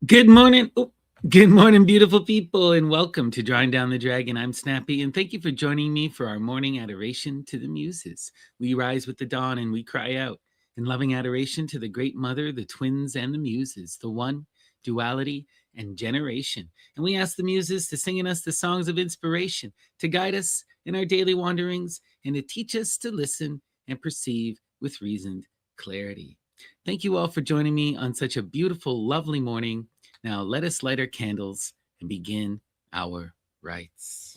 Good morning. Good morning, beautiful people, and welcome to Drawing Down the Dragon. I'm Snappy, and thank you for joining me for our morning adoration to the Muses. We rise with the dawn and we cry out in loving adoration to the Great Mother, the twins, and the Muses, the one, duality, and generation. And we ask the Muses to sing in us the songs of inspiration, to guide us in our daily wanderings, and to teach us to listen and perceive with reasoned clarity. Thank you all for joining me on such a beautiful, lovely morning. Now let us light our candles and begin our rites.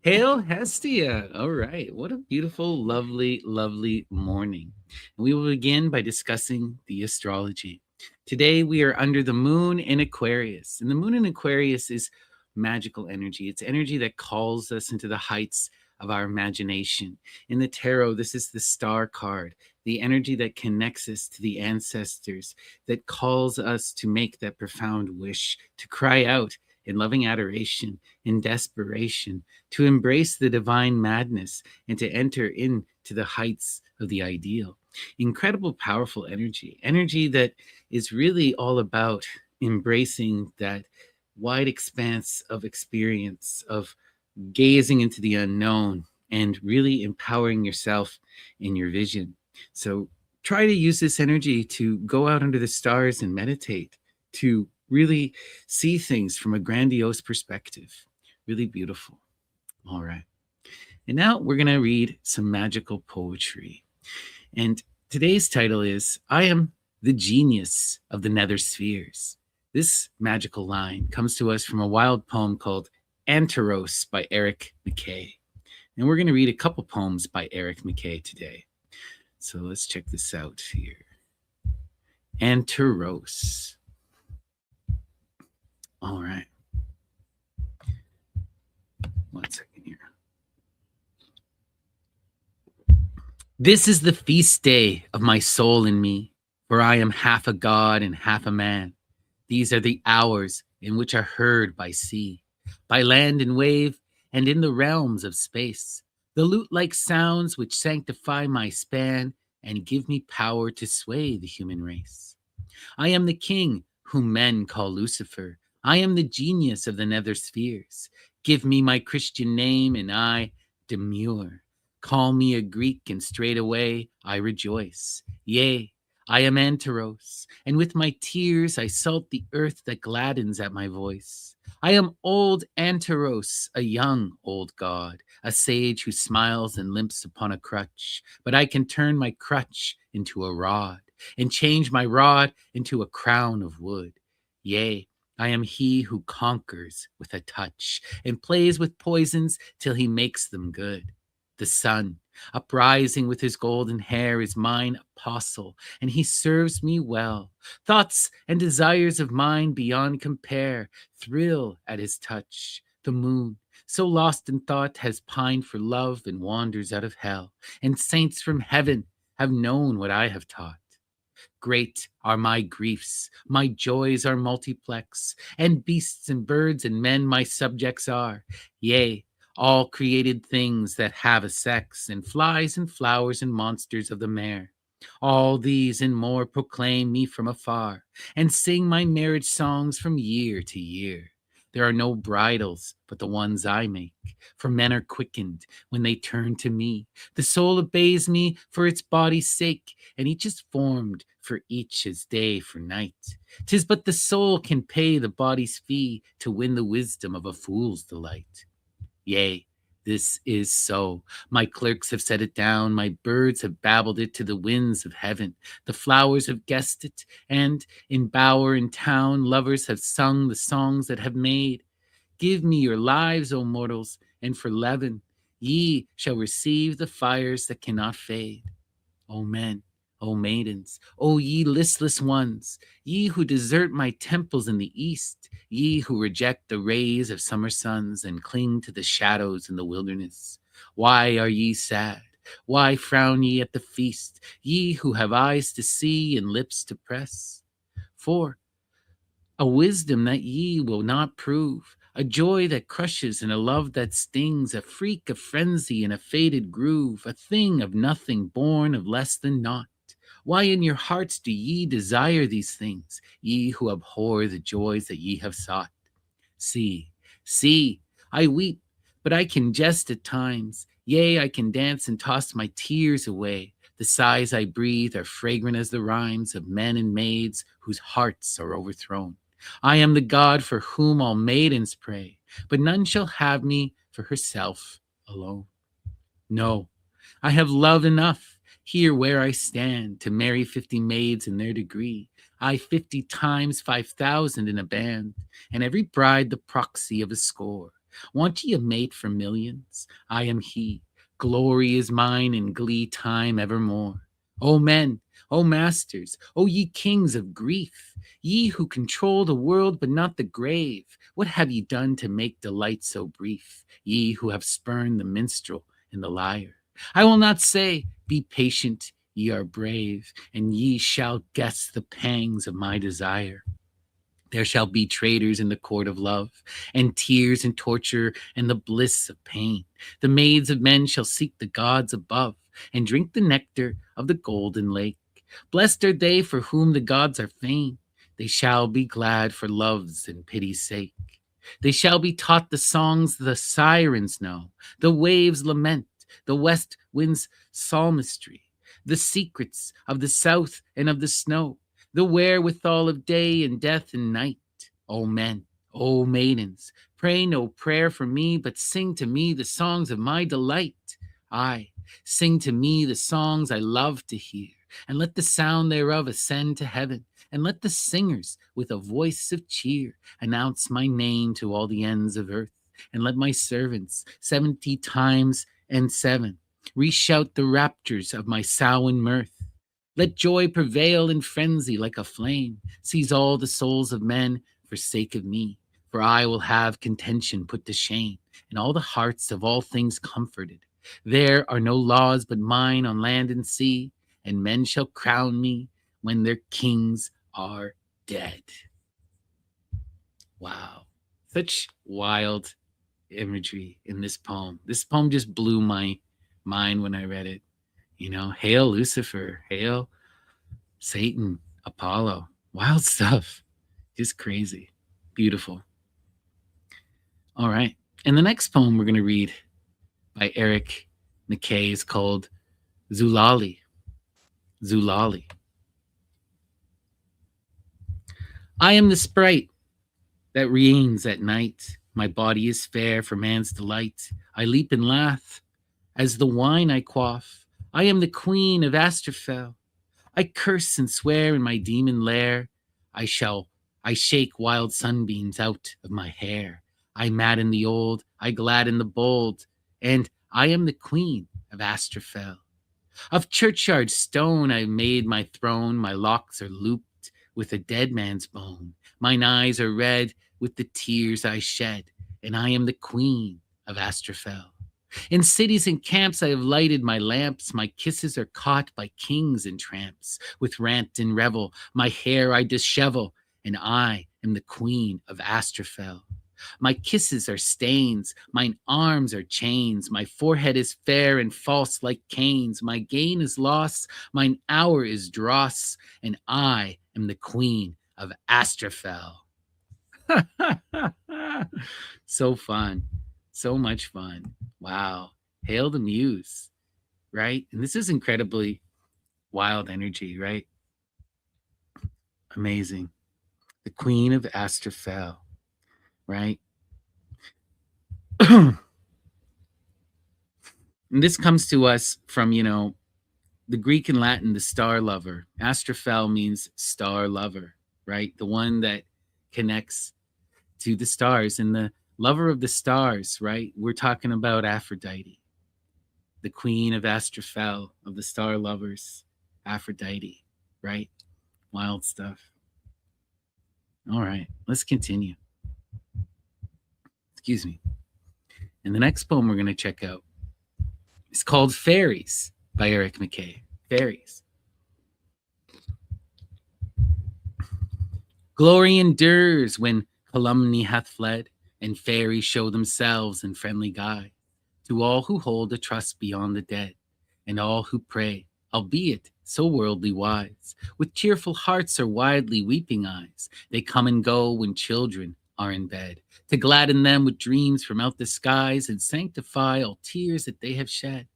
Hail Hestia! All right, what a beautiful, lovely, lovely morning. And we will begin by discussing the astrology. Today we are under the moon in Aquarius, and the moon in Aquarius is magical energy. It's energy that calls us into the heights of our imagination. In the tarot, this is the star card, the energy that connects us to the ancestors, that calls us to make that profound wish, to cry out in loving adoration, in desperation, to embrace the divine madness, and to enter into the heights of the ideal. Incredible, powerful energy that is really all about embracing that wide expanse of experience, of gazing into the unknown, and really empowering yourself in your vision. So try to use this energy to go out under the stars and meditate, to really see things from a grandiose perspective. Really beautiful. All right. And now we're going to read some magical poetry. And today's title is I Am the Genius of the Nether Spheres. This magical line comes to us from a wild poem called Anteros by Eric McKay. And we're going to read a couple poems by Eric McKay today. So let's check this out here. Anteros. All right. 1 second here. This is the feast day of my soul in me, for I am half a god and half a man. These are the hours in which are heard by sea, by land and wave, and in the realms of space, the lute-like sounds which sanctify my span and give me power to sway the human race. I am the king whom men call Lucifer. I am the genius of the nether spheres. Give me my Christian name and I demur. Call me a Greek and straightway I rejoice. Yea, I am Anteros, and with my tears I salt the earth that gladdens at my voice. I am old Anteros, a young old god, a sage who smiles and limps upon a crutch, but I can turn my crutch into a rod and change my rod into a crown of wood. Yea, I am he who conquers with a touch and plays with poisons till he makes them good. The sun, uprising with his golden hair, is mine apostle, and he serves me well. Thoughts and desires of mine beyond compare thrill at his touch. The moon, so lost in thought, has pined for love and wanders out of hell, and saints from heaven have known what I have taught. Great are my griefs, my joys are multiplex, and beasts and birds and men my subjects are. Yea, all created things that have a sex, and flies and flowers and monsters of the mare. All these and more proclaim me from afar, and sing my marriage songs from year to year. There are no bridals but the ones I make, for men are quickened when they turn to me. The soul obeys me for its body's sake, and each is formed for each as day for night. 'Tis but the soul can pay the body's fee to win the wisdom of a fool's delight. Yea, this is so. My clerks have set it down, my birds have babbled it to the winds of heaven. The flowers have guessed it, and in bower and town, lovers have sung the songs that have made. Give me your lives, O mortals, and for leaven, ye shall receive the fires that cannot fade. O men, O maidens, O ye listless ones, ye who desert my temples in the east, ye who reject the rays of summer suns and cling to the shadows in the wilderness. Why are ye sad? Why frown ye at the feast, ye who have eyes to see and lips to press? For a wisdom that ye will not prove, a joy that crushes and a love that stings, a freak of frenzy and a faded groove, a thing of nothing born of less than naught. Why in your hearts do ye desire these things, ye who abhor the joys that ye have sought? See, see, I weep, but I can jest at times. Yea, I can dance and toss my tears away. The sighs I breathe are fragrant as the rhymes of men and maids whose hearts are overthrown. I am the god for whom all maidens pray, but none shall have me for herself alone. No, I have love enough here where I stand to marry 50 maids in their degree. I 50 times 5,000 in a band, and every bride the proxy of a score. Want ye a mate for millions? I am he. Glory is mine and glee time evermore. O men, O masters, O ye kings of grief, ye who control the world but not the grave, what have ye done to make delight so brief? Ye who have spurned the minstrel and the lyre. I will not say, be patient, ye are brave, and ye shall guess the pangs of my desire. There shall be traitors in the court of love, and tears and torture and the bliss of pain. The maids of men shall seek the gods above, and drink the nectar of the golden lake. Blessed are they for whom the gods are fain. They shall be glad for love's and pity's sake. They shall be taught the songs the sirens know, the waves lament, the west wind's psalmistry, the secrets of the south and of the snow, the wherewithal of day and death and night. O men, O maidens, pray no prayer for me, but sing to me the songs of my delight. Aye, sing to me the songs I love to hear, and let the sound thereof ascend to heaven, and let the singers with a voice of cheer announce my name to all the ends of earth, and let my servants 70 times and 7 reshout the raptures of my Samhain mirth. Let joy prevail in frenzy like a flame, seize all the souls of men for sake of me. For I will have contention put to shame, and all the hearts of all things comforted. There are no laws but mine on land and sea, and men shall crown me when their kings are dead. Wow. Such wild imagery in this poem. This poem just blew my mind when I read it. You know, hail Lucifer, hail Satan, Apollo. Wild stuff. Just crazy. Beautiful. All right. And the next poem we're going to read by Eric McKay is called Zulali. Zulali. I am the sprite that reigns at night. My body is fair for man's delight. I leap and laugh as the wine I quaff. I am the queen of Astrophel. I curse and swear in my demon lair. I shake wild sunbeams out of my hair. I madden the old, I gladden the bold, and I am the queen of Astrophel. Of churchyard stone I've made my throne, my locks are looped with a dead man's bone. Mine eyes are red with the tears I shed, and I am the queen of Astrophel. In cities and camps I have lighted my lamps, my kisses are caught by kings and tramps. With rant and revel, my hair I dishevel, and I am the queen of Astrophel. My kisses are stains, mine arms are chains, my forehead is fair and false like Cain's, my gain is loss, mine hour is dross, and I am the queen of Astrophel. So fun. So much fun. Wow. Hail the muse, right? And this is incredibly wild energy, right? Amazing. The queen of Astrophel, right? And this comes to us from, the Greek and Latin, the star lover. Astrophel means star lover, right? The one that connects to the stars and the lover of the stars, right? We're talking about Aphrodite, the queen of Astrophel, of the star lovers, Aphrodite, right? Wild stuff. All right, let's continue. Excuse me. And the next poem we're going to check out It's called Fairies by Eric McKay. Fairies. Glory endures when calumny hath fled, and fairies show themselves in friendly guise to all who hold a trust beyond the dead, and all who pray, albeit so worldly wise, with tearful hearts or widely weeping eyes, they come and go when children are in bed, to gladden them with dreams from out the skies and sanctify all tears that they have shed.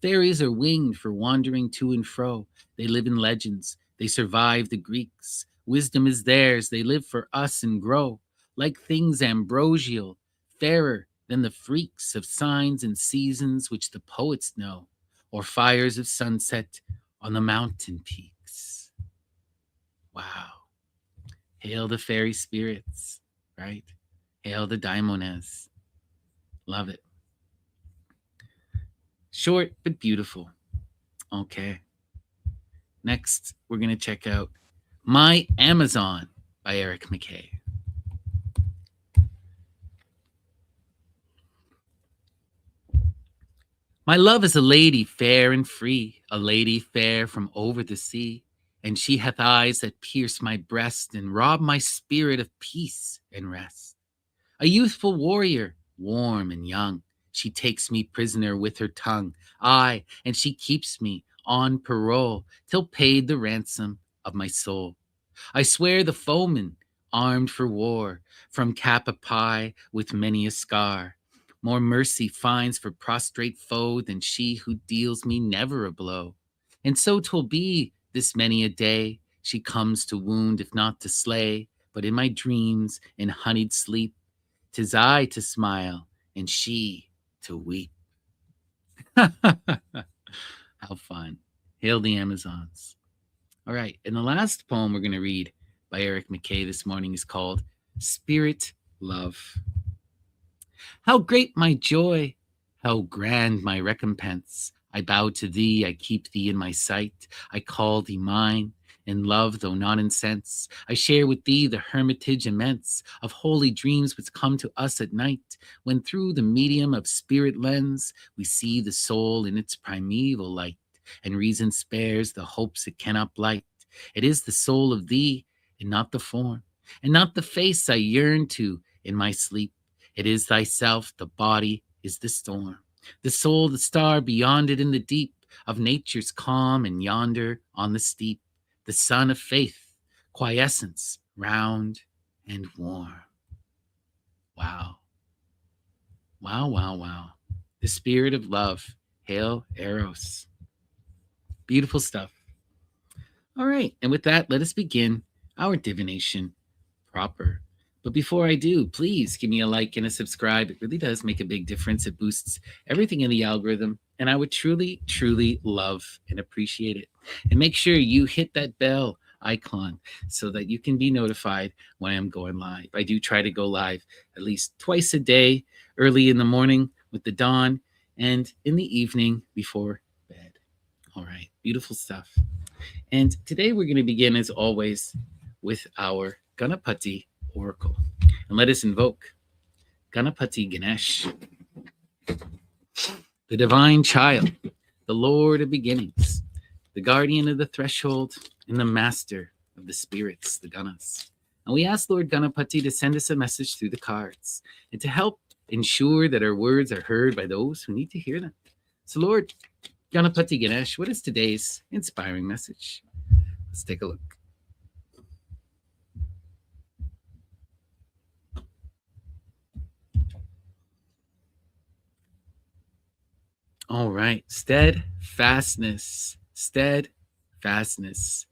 Fairies are winged for wandering to and fro. They live in legends. They survive the Greeks. Wisdom is theirs. They live for us and grow like things ambrosial, fairer than the freaks of signs and seasons which the poets know, or fires of sunset on the mountain peaks. Wow. Hail the fairy spirits, right? Hail the daimones. Love it. Short but beautiful. Okay. Next, we're going to check out My Amazon by Eric McKay. My love is a lady fair and free, a lady fair from over the sea, and she hath eyes that pierce my breast and rob my spirit of peace and rest. A youthful warrior, warm and young, she takes me prisoner with her tongue, aye, and she keeps me on parole till paid the ransom of my soul. I swear the foeman, armed for war, from Capapi with many a scar, more mercy finds for prostrate foe than she who deals me never a blow. And so 'twill be this many a day, she comes to wound if not to slay, but in my dreams, in honeyed sleep, 'tis I to smile and she to weep. How fun. Hail the Amazons. All right. And the last poem we're going to read by Eric McKay this morning is called Spirit Love. How great my joy, how grand my recompense. I bow to thee, I keep thee in my sight. I call thee mine, in love though not in sense. I share with thee the hermitage immense of holy dreams which come to us at night, when through the medium of spirit lens we see the soul in its primeval light, and reason spares the hopes it cannot blight. It is the soul of thee, and not the form, and not the face I yearn to in my sleep. It is thyself, the body is the storm, the soul, the star beyond it in the deep of nature's calm, and yonder on the steep, the sun of faith, quiescence, round and warm. Wow. Wow, wow, wow. The spirit of love. Hail Eros. Beautiful stuff. All right. And with that, let us begin our divination proper. But before I do, please give me a like and a subscribe. It really does make a big difference. It boosts everything in the algorithm. And I would truly, truly love and appreciate it. And make sure you hit that bell icon so that you can be notified when I'm going live. I do try to go live at least twice a day, early in the morning with the dawn and in the evening before bed. All right, beautiful stuff. And today we're going to begin, as always, with our Ganapati Oracle. And let us invoke Ganapati Ganesh, the divine child, the Lord of beginnings, the guardian of the threshold, and the master of the spirits, the Ganas. And we ask Lord Ganapati to send us a message through the cards and to help ensure that our words are heard by those who need to hear them. So, Lord Ganapati Ganesh, what is today's inspiring message? Let's take a look. All right. Steadfastness. Steadfastness.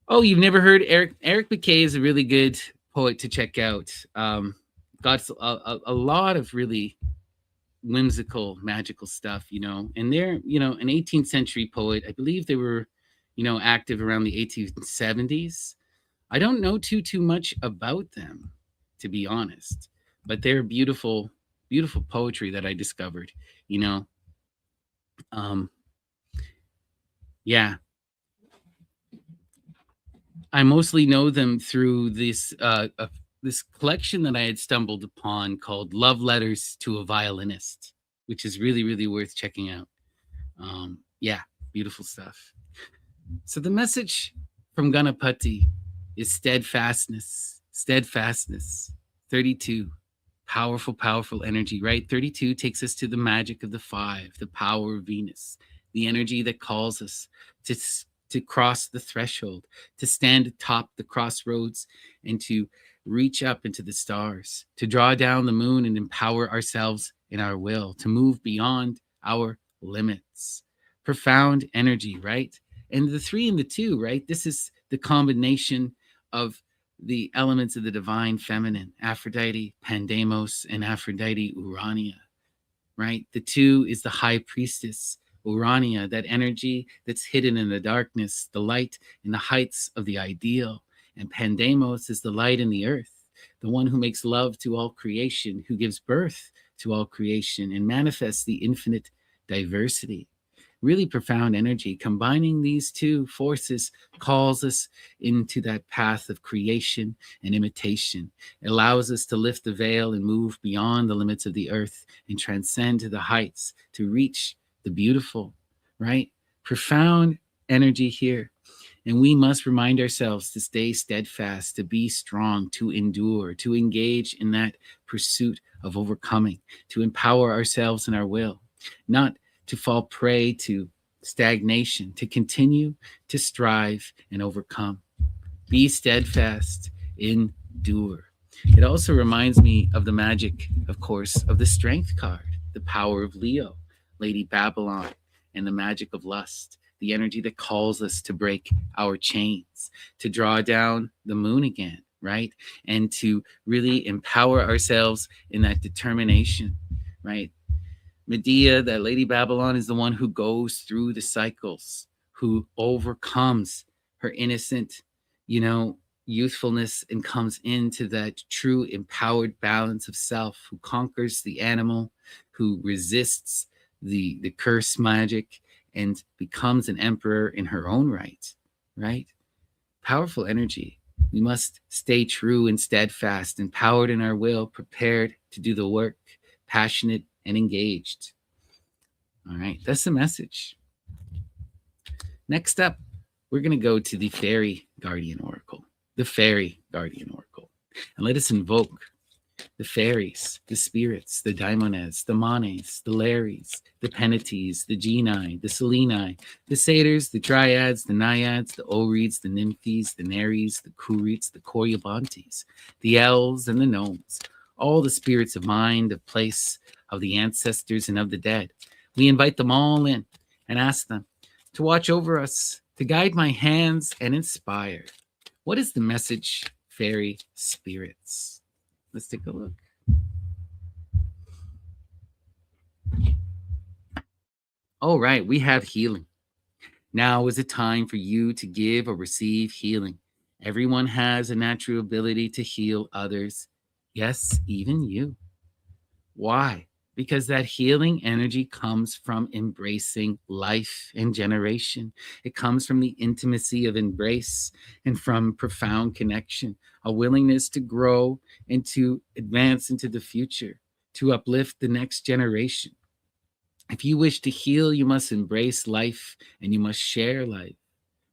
Oh, you've never heard Eric McKay is a really good poet to check out. Got a lot of really whimsical, magical stuff, and they're, an 18th century poet. I believe they were, active around the 1870s. I don't know too much about them, to be honest, but they're beautiful, beautiful poetry that I discovered, yeah. I mostly know them through this this collection that I had stumbled upon called Love Letters to a Violinist. which is really, really worth checking out. Yeah, beautiful stuff. So the message from Ganapati is steadfastness, steadfastness. 32, powerful, powerful energy, right? 32 takes us to the magic of the five, the power of Venus, the energy that calls us to, to cross the threshold, to stand atop the crossroads, and to reach up into the stars, to draw down the moon and empower ourselves in our will, to move beyond our limits. Profound energy, right? And the three and the two, right? This is the combination of the elements of the divine feminine, Aphrodite, Pandemos, and Aphrodite, Urania, right? The two is the high priestess, Urania, that energy that's hidden in the darkness, the light in the heights of the ideal. And Pandemos is the light in the earth, the one who makes love to all creation, who gives birth to all creation and manifests the infinite diversity. Really profound energy. Combining these two forces calls us into that path of creation and imitation. It allows us to lift the veil and move beyond the limits of the earth and transcend to the heights to reach the beautiful, right? Profound energy here. And we must remind ourselves to stay steadfast, to be strong, to endure, to engage in that pursuit of overcoming, to empower ourselves in our will, not to fall prey to stagnation, to continue to strive and overcome. Be steadfast, endure. It also reminds me of the magic, of course, of the strength card, the power of Leo, Lady Babylon, and the magic of lust, the energy that calls us to break our chains, to draw down the moon again, right? And to really empower ourselves in that determination, right? Medea, that Lady Babylon, is the one who goes through the cycles, who overcomes her innocent, youthfulness and comes into that true empowered balance of self, who conquers the animal, who resists the curse magic and becomes an emperor in her own right, right? Powerful energy. We must stay true and steadfast, empowered in our will, prepared to do the work, passionate and engaged. All right, that's the message. Next up, we're going to go to the Fairy Guardian Oracle, the Fairy Guardian Oracle. And let us invoke the fairies, the spirits, the daimones, the manes, the lares, the penates, the genii, the seleni, the satyrs, the dryads, the naiads, the oreads, the nymphes, the nereis, the kurites, the corybontes, the elves, and the gnomes, all the spirits of mind, of place, of the ancestors, and of the dead. We invite them all in and ask them to watch over us, to guide my hands and inspire. What is the message, fairy spirits? Let's take a look. All right, we have healing. Now is a time for you to give or receive healing. Everyone has a natural ability to heal others. Yes, even you. Why? Because that healing energy comes from embracing life and generation. It comes from the intimacy of embrace and from profound connection, a willingness to grow and to advance into the future, to uplift the next generation. If you wish to heal, you must embrace life and you must share life,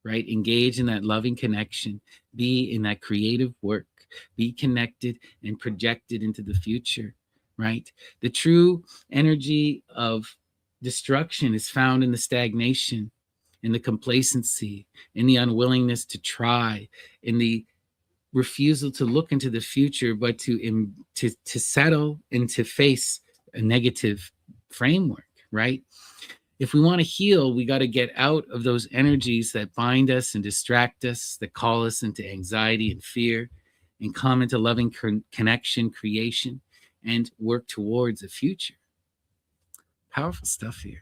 right? Engage in that loving connection, be in that creative work, be connected and projected into the future. Right? The true energy of destruction is found in the stagnation, in the complacency, in the unwillingness to try, in the refusal to look into the future, but to settle and to face a negative framework, right? If we want to heal, we got to get out of those energies that bind us and distract us, that call us into anxiety and fear, and come into loving connection, creation, and work towards a future. Powerful stuff here,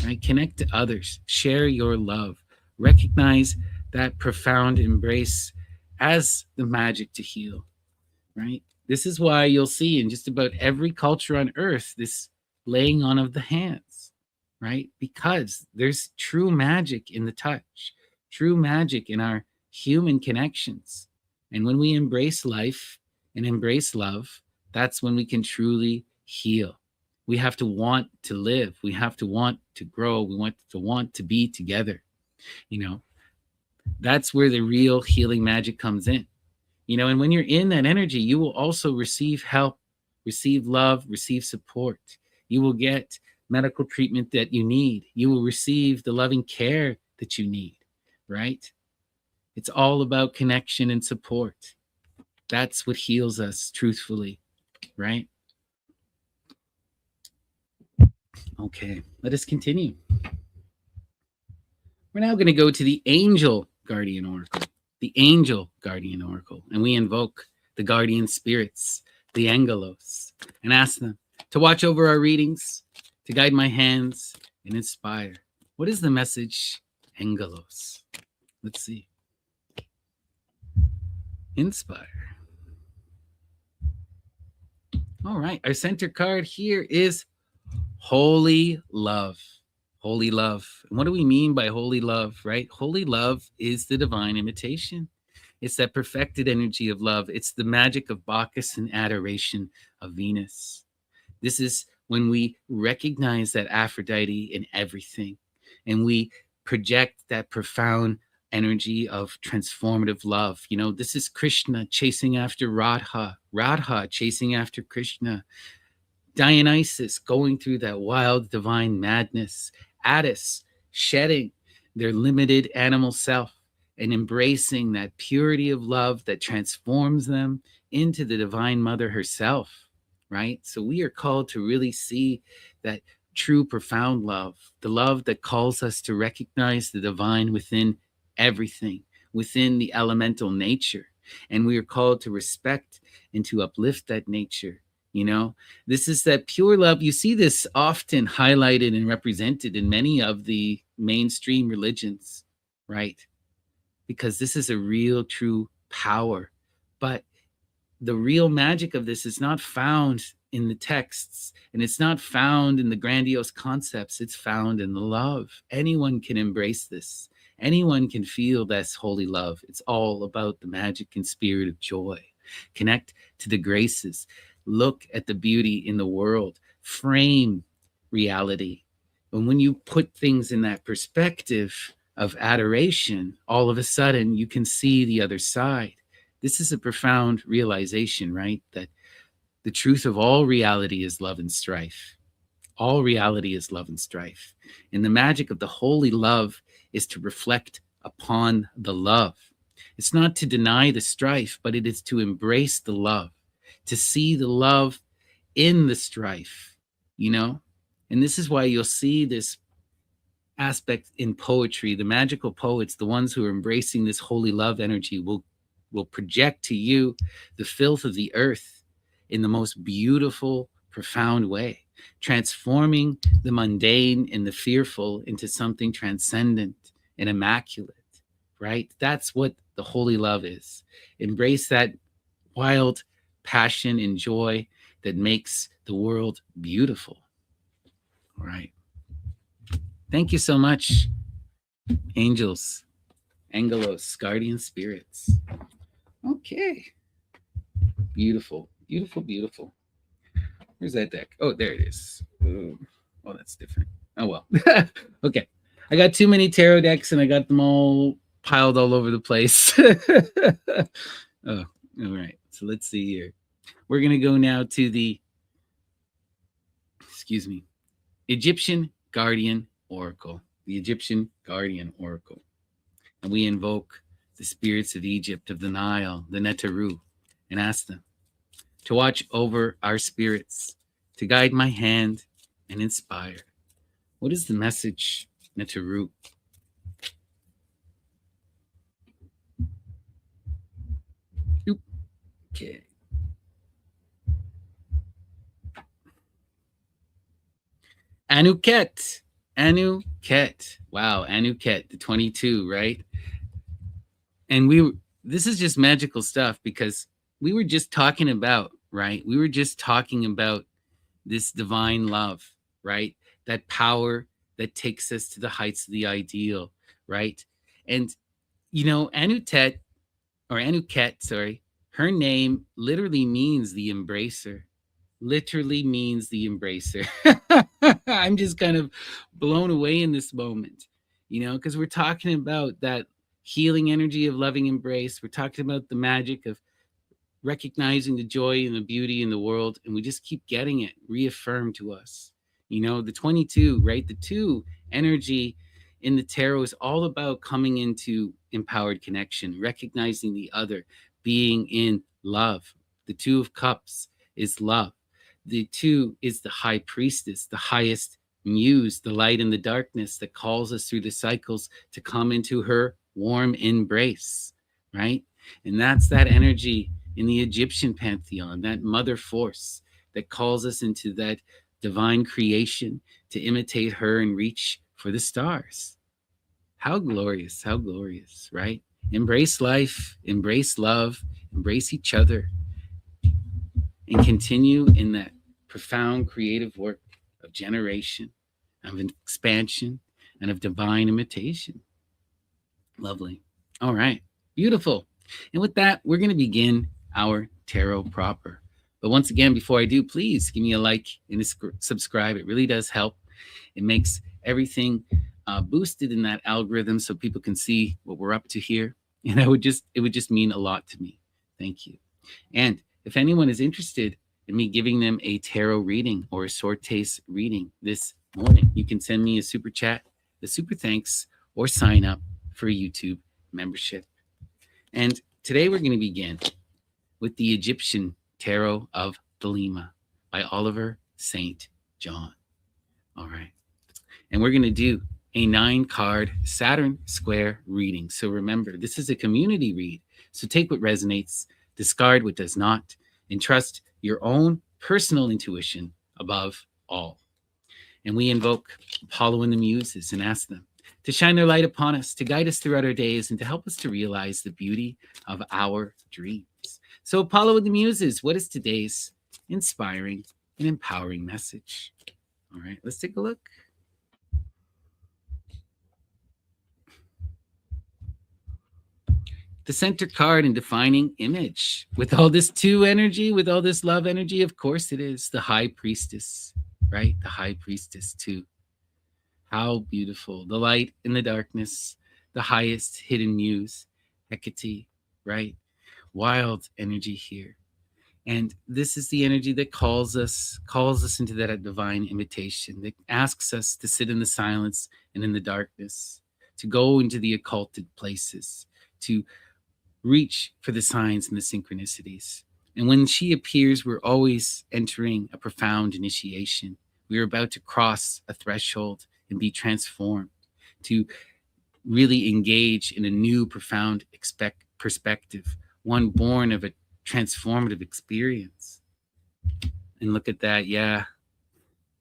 right? Connect to others, share your love, recognize that profound embrace as the magic to heal, right? This is why you'll see in just about every culture on earth this laying on of the hands, right? Because there's true magic in the touch, true magic in our human connections. And when we embrace life and embrace love, that's when we can truly heal. We have to want to live. We have to want to grow. We want to be together. You know, that's where the real healing magic comes in. And when you're in that energy, you will also receive help, receive love, receive support. You will get medical treatment that you need. You will receive the loving care that you need, right? It's all about connection and support. That's what heals us, truthfully, right? Okay, let us continue. We're now going to go to the angel guardian oracle, the angel guardian oracle, and we invoke the guardian spirits, the angelos, and ask them to watch over our readings, to guide my hands and inspire. What is the message, angelos? Let's see. Inspire. All right, our center card here is holy love. Holy love. And what do we mean by holy love, right? Holy love is the divine imitation. It's that perfected energy of love. It's the magic of Bacchus and adoration of Venus. This is when we recognize that Aphrodite in everything and we project that profound energy of transformative love. This is Krishna chasing after Radha, Radha chasing after Krishna, Dionysus going through that wild divine madness, Attis shedding their limited animal self and embracing that purity of love that transforms them into the divine mother herself, right? So we are called to really see that true, profound love, the love that calls us to recognize the divine within everything, within the elemental nature. And we are called to respect and to uplift that nature. This is that pure love. You see this often highlighted and represented in many of the mainstream religions, right? Because this is a real, true power. But the real magic of this is not found in the texts, and it's not found in the grandiose concepts. It's found in the love. Anyone can embrace this. Anyone can feel this holy love. It's all about the magic and spirit of joy. Connect to the graces. Look at the beauty in the world. Frame reality. And when you put things in that perspective of adoration, all of a sudden you can see the other side. This is a profound realization, right? That the truth of all reality is love and strife. All reality is love and strife. And the magic of the holy love is to reflect upon the love. It's not to deny the strife, but it is to embrace the love, to see the love in the strife, And this is why you'll see this aspect in poetry. The magical poets, the ones who are embracing this holy love energy, will project to you the filth of the earth in the most beautiful, profound way, transforming the mundane and the fearful into something transcendent and immaculate, right? That's what the holy love is. Embrace that wild passion and joy that makes the world beautiful. All right. Thank you so much, angels, angelos, guardian spirits. Okay. Beautiful, beautiful, beautiful. Where's that deck? Oh, there it is. Oh, that's different. Oh, well. Okay. I got too many tarot decks and I got them all piled all over the place. Oh, all right. So let's see here. We're going to go now to the, Egyptian Guardian Oracle. The Egyptian Guardian Oracle. And we invoke the spirits of Egypt, of the Nile, the Neteru, and ask them to watch over our spirits, to guide my hand and inspire. What is the message, Neteru? Okay. Anuket. Anuket. Wow, Anuket, the 22, right? And this is just magical stuff because we were just talking about, right? We were just talking about this divine love, right? That power that takes us to the heights of the ideal, right? And, Anutet, or Anuket, sorry, her name literally means the embracer, literally means the embracer. I'm just kind of blown away in this moment, because we're talking about that healing energy of loving embrace. We're talking about the magic of recognizing the joy and the beauty in the world, and we just keep getting it reaffirmed to us. The 22, right? The two energy in the tarot is all about coming into empowered connection, recognizing the other, being in love. The two of cups is love. The two is the high priestess, the highest muse, the light in the darkness that calls us through the cycles to come into her warm embrace, right? And that's that energy in the Egyptian pantheon, that mother force that calls us into that divine creation to imitate her and reach for the stars. How glorious, right? Embrace life, embrace love, embrace each other, and continue in that profound creative work of generation, of expansion, and of divine imitation. Lovely. All right. Beautiful. And with that, we're going to begin our tarot proper. But once again, before I do, please give me a like and a subscribe. It really does help. It makes everything boosted in that algorithm so people can see what we're up to here. And it would just mean a lot to me. Thank you. And if anyone is interested in me giving them a tarot reading or a sortes reading this morning, you can send me a super chat, a super thanks, or sign up for a YouTube membership. And today we're going to begin with the Egyptian Tarot of Thelema by Oliver St. John. All right. And we're going to do a 9-card Saturn square reading. So remember, this is a community read. So take what resonates, discard what does not, and trust your own personal intuition above all. And we invoke Apollo and the Muses and ask them to shine their light upon us, to guide us throughout our days, and to help us to realize the beauty of our dreams. So Apollo and the Muses, what is today's inspiring and empowering message? All right, let's take a look. The center card in defining image. With all this two energy, with all this love energy, of course it is the high priestess, right? The high priestess too. How beautiful. The light in the darkness, the highest hidden muse, Hecate, right? Wild energy here. And this is the energy that calls us into that divine invitation, that asks us to sit in the silence and in the darkness, to go into the occulted places, to reach for the signs and the synchronicities. And when she appears, we're always entering a profound initiation. We're about to cross a threshold and be transformed, to really engage in a new, profound perspective, one born of a transformative experience. And look at that. Yeah.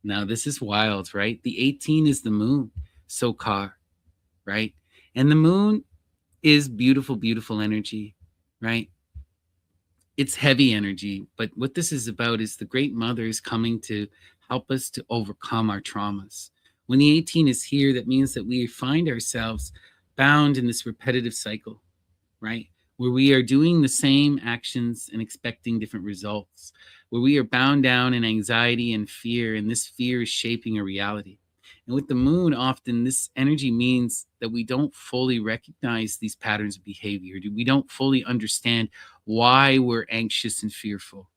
Now, this is wild, right? The 18 is the moon, Sokar, right? And the moon is beautiful, beautiful energy, right? It's heavy energy, but what this is about is the great mother is coming to help us to overcome our traumas. When the 18 is here, that means that we find ourselves bound in this repetitive cycle, right? Where we are doing the same actions and expecting different results, where we are bound down in anxiety and fear, and this fear is shaping a reality. And with the moon, often this energy means that we don't fully recognize these patterns of behavior. We don't fully understand why we're anxious and fearful,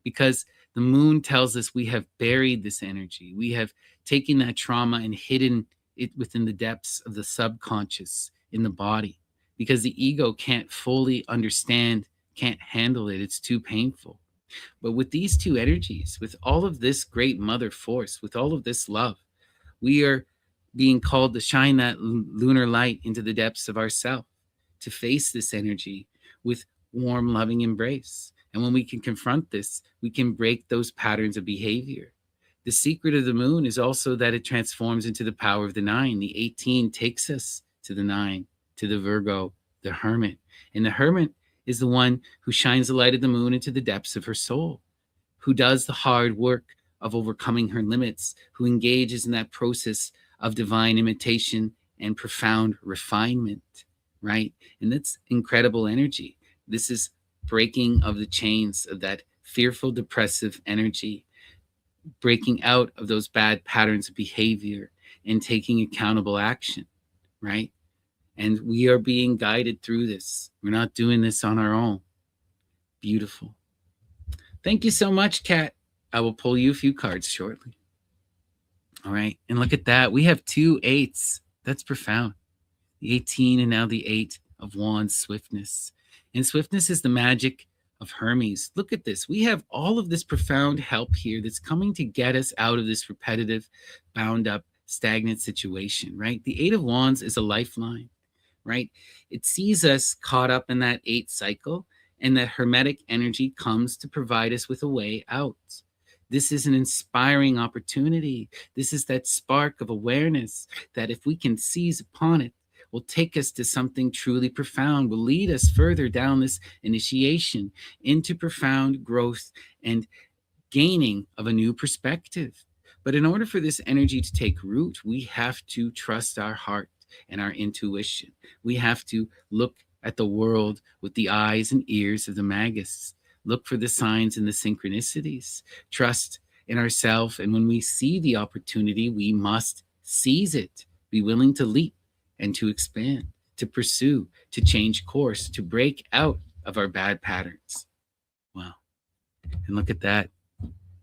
because the moon tells us we have buried this energy. We have taken that trauma and hidden it within the depths of the subconscious in the body, because the ego can't fully understand, can't handle it. It's too painful. But with these two energies, with all of this great mother force, with all of this love, we are being called to shine that lunar light into the depths of ourself, to face this energy with warm, loving embrace. And when we can confront this, we can break those patterns of behavior. The secret of the moon is also that it transforms into the power of the 9. The 18 takes us to the 9, to the Virgo, the hermit. And the hermit is the one who shines the light of the moon into the depths of her soul, who does the hard work of overcoming her limits, who engages in that process of divine imitation and profound refinement, right? And that's incredible energy. This is breaking of the chains of that fearful, depressive energy, breaking out of those bad patterns of behavior and taking accountable action, right? And we are being guided through this. We're not doing this on our own. Beautiful. Thank you so much, Kat. I will pull you a few cards shortly. All right. And look at that. We have 2 8s. That's profound. The 18 and now the 8 of Wands, swiftness. And swiftness is the magic of Hermes. Look at this. We have all of this profound help here that's coming to get us out of this repetitive, bound up, stagnant situation, right? The 8 of Wands is a lifeline, right? It sees us caught up in that 8 cycle, and that hermetic energy comes to provide us with a way out. This is an inspiring opportunity. This is that spark of awareness that if we can seize upon it, will take us to something truly profound, will lead us further down this initiation into profound growth and gaining of a new perspective. But in order for this energy to take root, we have to trust our heart and our intuition. We have to look at the world with the eyes and ears of the Magus. Look for the signs and the synchronicities. Trust in ourselves. And when we see the opportunity, we must seize it. Be willing to leap and to expand, to pursue, to change course, to break out of our bad patterns. Wow. And look at that.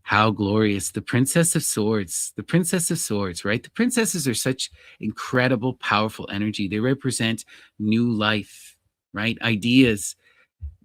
How glorious. The Princess of Swords. The Princess of Swords, right? The princesses are such incredible, powerful energy. They represent new life, right? Ideas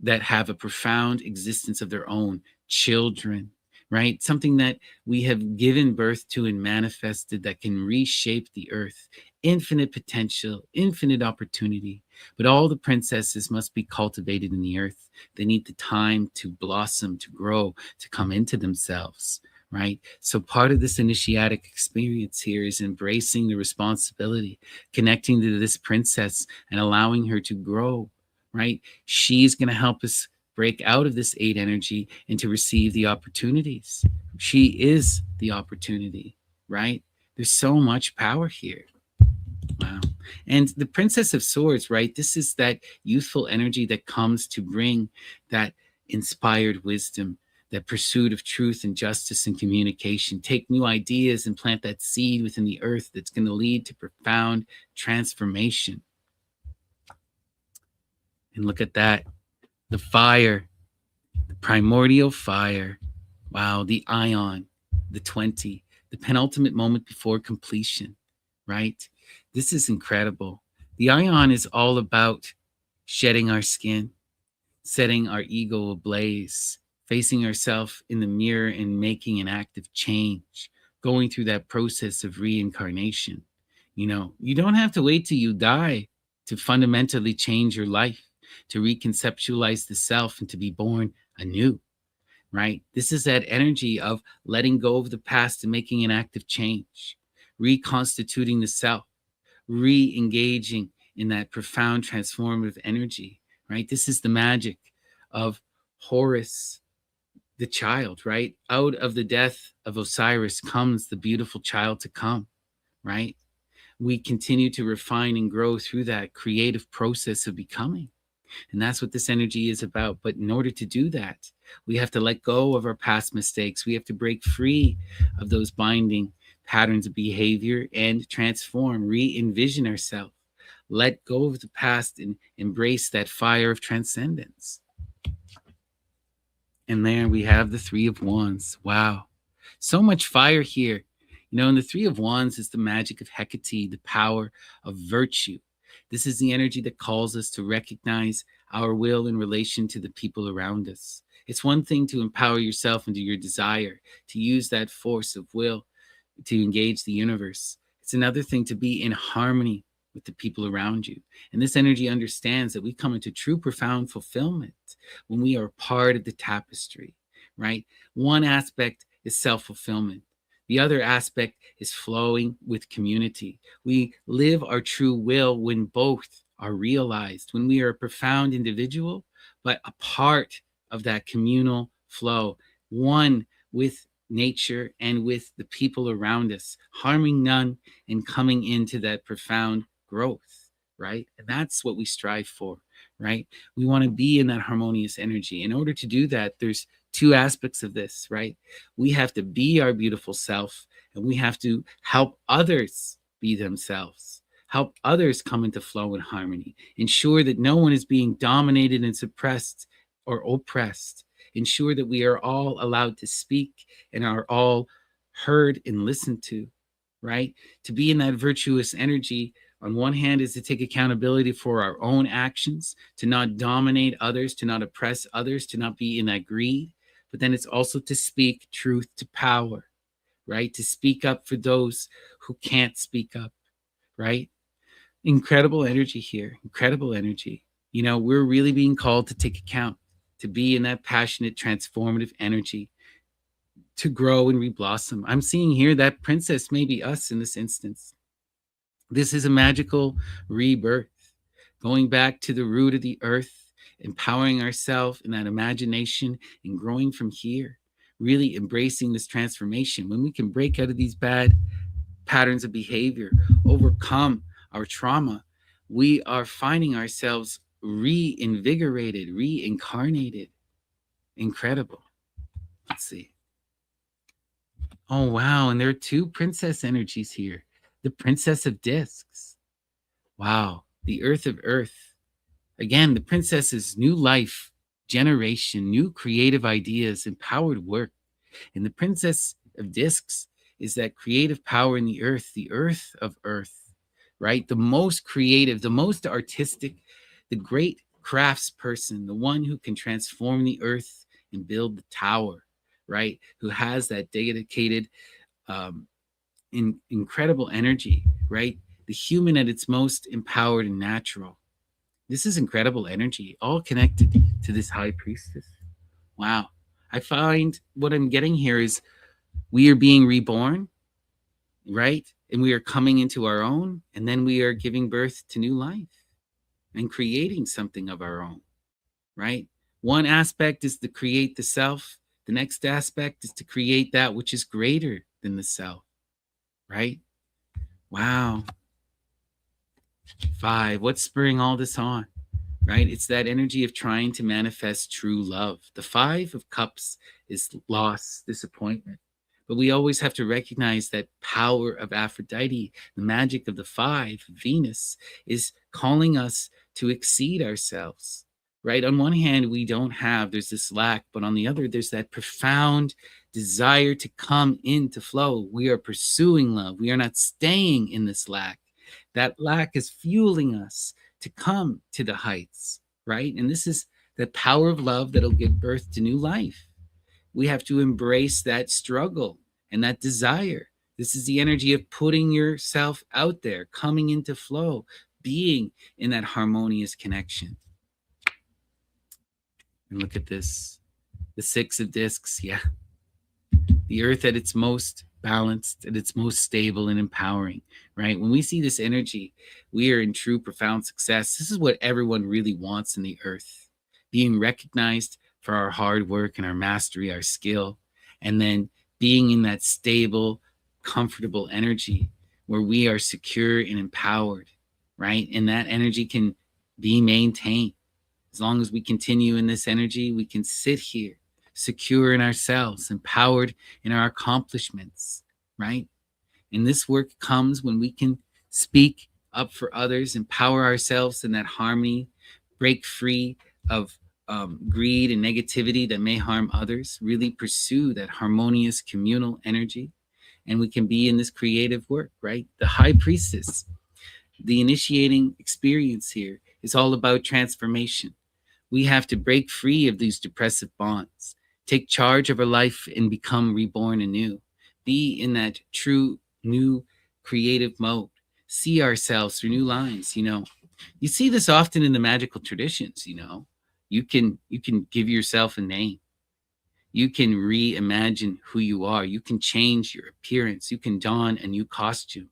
that have a profound existence of their own. Children, right? Something that we have given birth to and manifested that can reshape the earth. Infinite potential, infinite opportunity. But all the princesses must be cultivated in the earth. They need the time to blossom, to grow, to come into themselves, right? So part of this initiatic experience here is embracing the responsibility, connecting to this princess and allowing her to grow, right? She's going to help us break out of this 8 energy and to receive the opportunities. She is the opportunity, right? There's so much power here. Wow. And the Princess of Swords, right? This is that youthful energy that comes to bring that inspired wisdom, that pursuit of truth and justice and communication. Take new ideas and plant that seed within the earth that's going to lead to profound transformation. And look at that. The fire, the primordial fire. Wow. The ion, the 20, the penultimate moment before completion, right? This is incredible. The ion is all about shedding our skin, setting our ego ablaze, facing ourselves in the mirror and making an active change, going through that process of reincarnation. You know, you don't have to wait till you die to fundamentally change your life, to reconceptualize the self and to be born anew, right? This is that energy of letting go of the past and making an active change, reconstituting the self, re-engaging in that profound transformative energy, right? This is the magic of Horus, the child, right? Out of the death of Osiris comes the beautiful child to come, right? We continue to refine and grow through that creative process of becoming. And that's what this energy is about. But in order to do that, we have to let go of our past mistakes. We have to break free of those binding patterns of behavior and transform, re-envision ourselves, let go of the past and embrace that fire of transcendence. And there we have the 3 of Wands. Wow. So much fire here. You know, and the 3 of Wands is the magic of Hecate, the power of virtue. This is the energy that calls us to recognize our will in relation to the people around us. It's one thing to empower yourself into your desire, to use that force of will to engage the universe. It's another thing to be in harmony with the people around you. And this energy understands that we come into true, profound fulfillment when we are part of the tapestry, right? One aspect is self-fulfillment. The other aspect is flowing with community. We live our true will when both are realized, when we are a profound individual, but a part of that communal flow, one with nature and with the people around us, harming none and coming into that profound growth, right? And that's what we strive for, right? We want to be in that harmonious energy. In order to do that, there's two aspects of this, right? We have to be our beautiful self, and we have to help others be themselves, help others come into flow and harmony, ensure that no one is being dominated and suppressed or oppressed, ensure that we are all allowed to speak and are all heard and listened to, right? To be in that virtuous energy, on one hand, is to take accountability for our own actions, to not dominate others, to not oppress others, to not be in that greed. But then it's also to speak truth to power, right? To speak up for those who can't speak up, right? Incredible energy here, incredible energy. You know, we're really being called to take account, to be in that passionate, transformative energy, to grow and reblossom. I'm seeing here that princess may be us in this instance. This is a magical rebirth, going back to the root of the earth, empowering ourselves in that imagination and growing from here, really embracing this transformation. When we can break out of these bad patterns of behavior, overcome our trauma, we are finding ourselves reinvigorated, reincarnated. Incredible. Let's see. Oh, wow. And there are two princess energies here. The Princess of Discs. Wow. The Earth of Earth. Again, the princess's new life, generation, new creative ideas, empowered work. And the Princess of Discs is that creative power in the Earth of Earth, right? The most creative, the most artistic, the great crafts person, the one who can transform the earth and build the tower, right? Who has that dedicated, incredible energy, right? The human at its most empowered and natural. This is incredible energy, all connected to this high priestess. Wow. I find what I'm getting here is we are being reborn, right? And we are coming into our own, and then we are giving birth to new life and creating something of our own, right? One aspect is to create the self. The next aspect is to create that which is greater than the self, right? Wow. 5. What's spurring all this on? Right? It's that energy of trying to manifest true love. The 5 of Cups is loss, disappointment. But we always have to recognize that power of Aphrodite, the magic of the 5, Venus, is calling us to exceed ourselves. Right? On one hand, there's this lack, but on the other, there's that profound desire to come into flow. We are pursuing love. We are not staying in this lack. That lack is fueling us to come to the heights, right? And this is the power of love that'll give birth to new life. We have to embrace that struggle and that desire. This is the energy of putting yourself out there, coming into flow, being in that harmonious connection. And look at this, the 6 of Discs. Yeah, the earth at its most balanced, at its most stable and empowering, right? When we see this energy, we are in true profound success. This is what everyone really wants in the earth, being recognized for our hard work and our mastery, our skill, and then being in that stable, comfortable energy where we are secure and empowered, right? And that energy can be maintained. As long as we continue in this energy, we can sit here secure in ourselves, empowered in our accomplishments, right? And this work comes when we can speak up for others, empower ourselves in that harmony, break free of greed and negativity that may harm others, really pursue that harmonious communal energy. And we can be in this creative work, right? The high priestess, the initiating experience here is all about transformation. We have to break free of these depressive bonds, take charge of our life and become reborn anew, be in that true new creative mode, see ourselves through new lines. You see this often in the magical traditions. You can give yourself a name. You can reimagine who you are. You can change your appearance. You can don a new costume.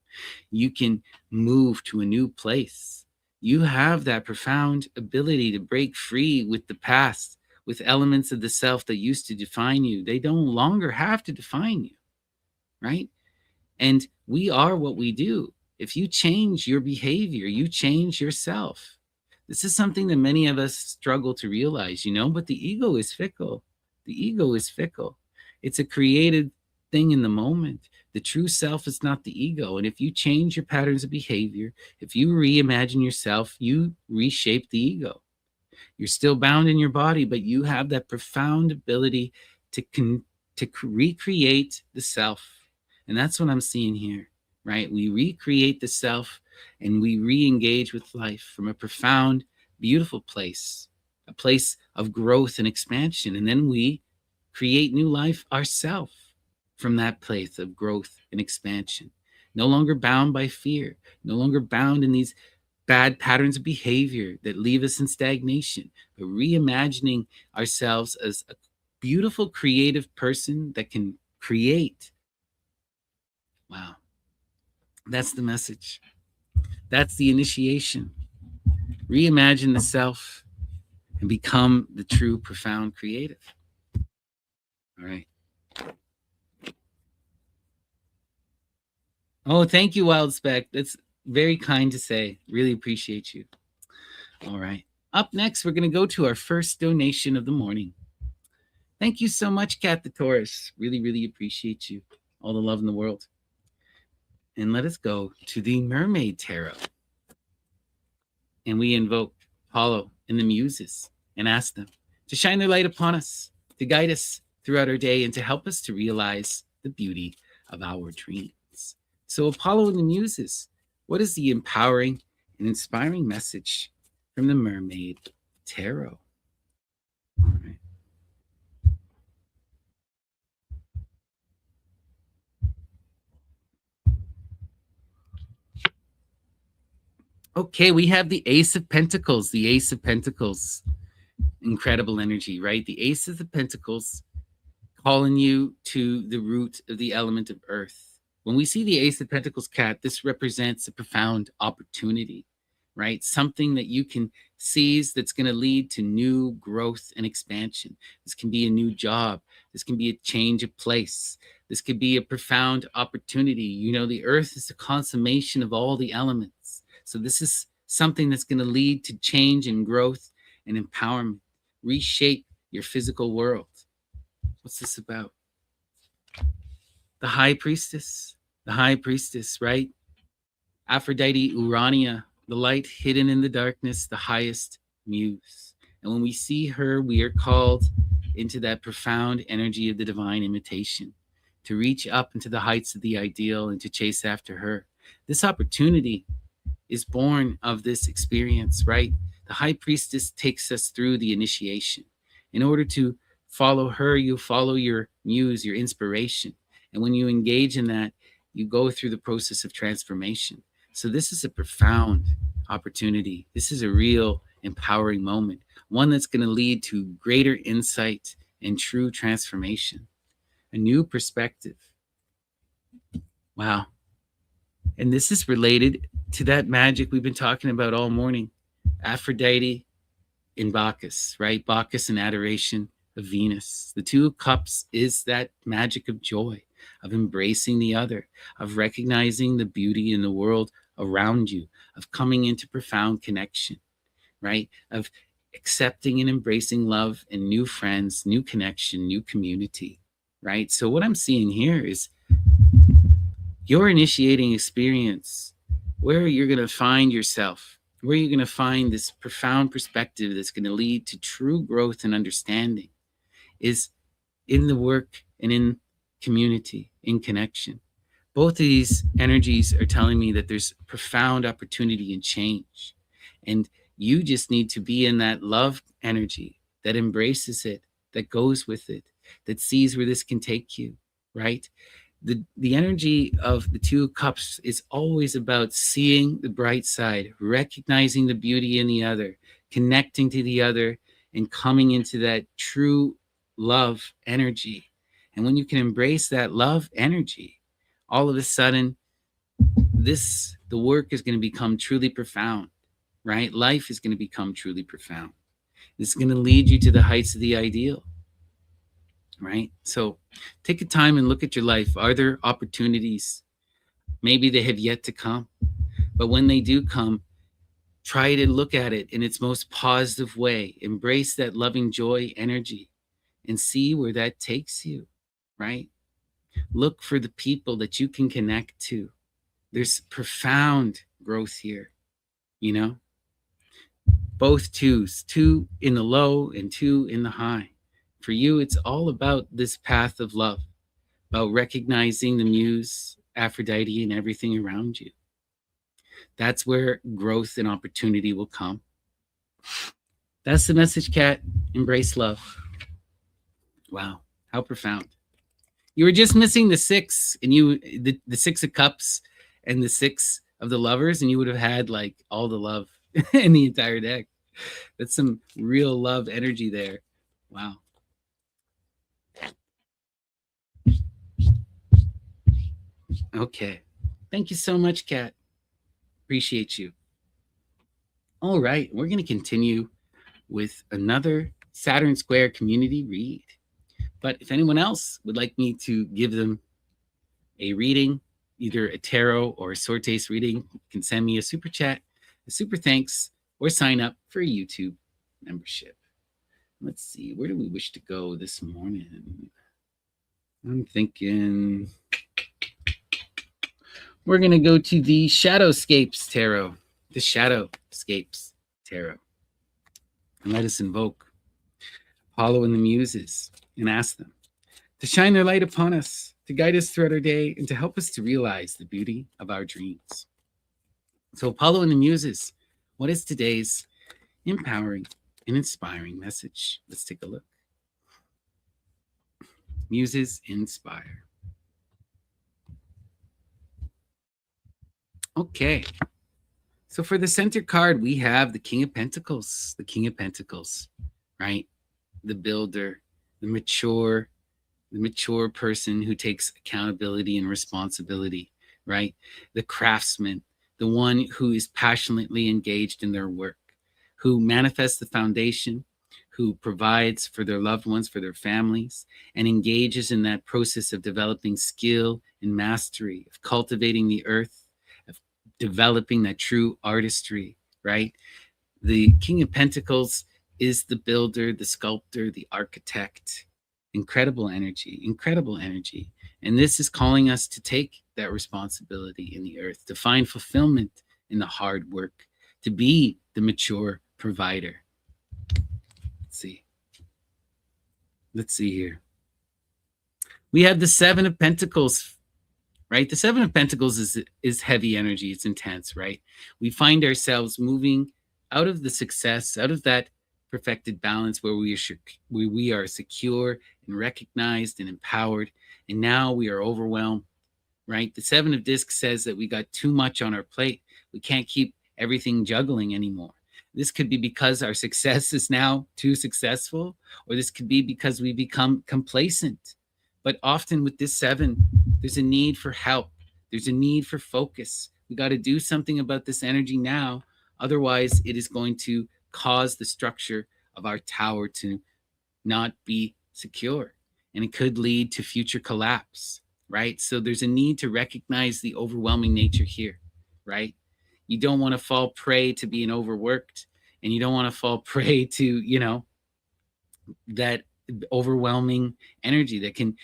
You can move to a new place. You have that profound ability to break free with the past, with elements of the self that used to define you. They no longer have to define you, right? And we are what we do. If you change your behavior, you change yourself. This is something that many of us struggle to realize, but the ego is fickle. The ego is fickle. It's a created thing in the moment. The true self is not the ego. And if you change your patterns of behavior, if you reimagine yourself, you reshape the ego. You're still bound in your body, but you have that profound ability to recreate the self. And that's what I'm seeing here, right? We recreate the self and we re-engage with life from a profound, beautiful place, a place of growth and expansion. And then we create new life ourselves from that place of growth and expansion. No longer bound by fear, no longer bound in these bad patterns of behavior that leave us in stagnation, but reimagining ourselves as a beautiful, creative person that can create. Wow. That's the message. That's the initiation. Reimagine the self and become the true, profound creative. All right. Oh, thank you, Wild Spec. That's very kind to say. Really appreciate you. All right. Up next, we're going to go to our first donation of the morning. Thank you so much, Kat the Taurus. Really, really appreciate you. All the love in the world. And let us go to the Mermaid Tarot. And we invoke Apollo and the Muses and ask them to shine their light upon us, to guide us throughout our day, and to help us to realize the beauty of our dreams. So, Apollo and the Muses, what is the empowering and inspiring message from the Mermaid Tarot? All right. Okay, we have the Ace of Pentacles. The Ace of Pentacles. Incredible energy, right? The Ace of the Pentacles calling you to the root of the element of earth. When we see the Ace of Pentacles, Cat, this represents a profound opportunity, right? Something that you can seize that's going to lead to new growth and expansion. This can be a new job. This can be a change of place. This could be a profound opportunity. The earth is the consummation of all the elements. So this is something that's going to lead to change and growth and empowerment. Reshape your physical world. What's this about? The High Priestess. The High Priestess, right? Aphrodite Urania, the light hidden in the darkness, the highest muse. And when we see her, we are called into that profound energy of the divine imitation, to reach up into the heights of the ideal and to chase after her. This opportunity is born of this experience, right? The High Priestess takes us through the initiation. In order to follow her, you follow your muse, your inspiration. And when you engage in that, you go through the process of transformation. So this is a profound opportunity. This is a real empowering moment, one that's going to lead to greater insight and true transformation, a new perspective. Wow. And this is related to that magic we've been talking about all morning. Aphrodite in Bacchus, right? Bacchus in Adoration of Venus. The Two of Cups is that magic of joy, of embracing the other, of recognizing the beauty in the world around you, of coming into profound connection, right? Of accepting and embracing love and new friends, new connection, new community, right? So what I'm seeing here is your initiating experience, where you're going to find yourself, where you're going to find this profound perspective that's going to lead to true growth and understanding, is in the work and in community, in connection. Both of these energies are telling me that there's profound opportunity and change. And you just need to be in that love energy that embraces it, that goes with it, that sees where this can take you, right? The energy of the Two of Cups is always about seeing the bright side, recognizing the beauty in the other, connecting to the other, and coming into that true love energy. And when you can embrace that love energy, all of a sudden, the work is going to become truly profound, right? Life is going to become truly profound. This is going to lead you to the heights of the ideal, right? So take a time and look at your life. Are there opportunities? Maybe they have yet to come, but when they do come, Try to look at it in its most positive way. Embrace that loving joy energy and see where that takes you, right? Look for the people that you can connect to. There's profound growth here, you know, both twos, two in the low and two in the high. For you, it's all about this path of love, about recognizing the muse, Aphrodite, and everything around you. That's where growth and opportunity will come. That's the message, Kat. Embrace love. Wow, how profound. You were just missing the six, and the six of cups and the six of the lovers, and you would have had like all the love in the entire deck. That's some real love energy there. Wow. Okay. Thank you so much, Kat. Appreciate you. All right, we're going to continue with another Saturn Square community read. But if anyone else would like me to give them a reading, either a tarot or a sword taste reading, you can send me a super chat, a super thanks, or sign up for a YouTube membership. Let's see, where do we wish to go this morning? I'm thinking we're going to go to the Shadowscapes Tarot, the Shadowscapes Tarot. And let us invoke Apollo and the Muses and ask them to shine their light upon us, to guide us throughout our day, and to help us to realize the beauty of our dreams. So, Apollo and the Muses, what is today's empowering and inspiring message? Let's take a look. Muses inspire. Okay. So for the center card, we have the King of Pentacles, right? The builder, the mature person who takes accountability and responsibility, right? The craftsman, the one who is passionately engaged in their work, who manifests the foundation, who provides for their loved ones, for their families, and engages in that process of developing skill and mastery, of cultivating the earth, of developing that true artistry, right? The King of Pentacles is the builder, the sculptor, the architect. Incredible energy. And this is calling us to take that responsibility in the earth, to find fulfillment in the hard work, to be the mature provider. Let's see here. We have the Seven of Pentacles, right? The Seven of Pentacles is heavy energy. It's intense, right? We find ourselves moving out of the success, out of that perfected balance where we are secure and recognized and empowered, and now we are overwhelmed, right? The Seven of Discs says that we got too much on our plate. We can't keep everything juggling anymore. This could be because our success is now too successful, or this could be because we become complacent. But often with this seven, there's a need for help. There's a need for focus. We got to do something about this energy now. Otherwise, it is going to cause the structure of our tower to not be secure. And it could lead to future collapse, right? So there's a need to recognize the overwhelming nature here, right? You don't want to fall prey to being overworked, and you don't want to fall prey to, that overwhelming energy that can,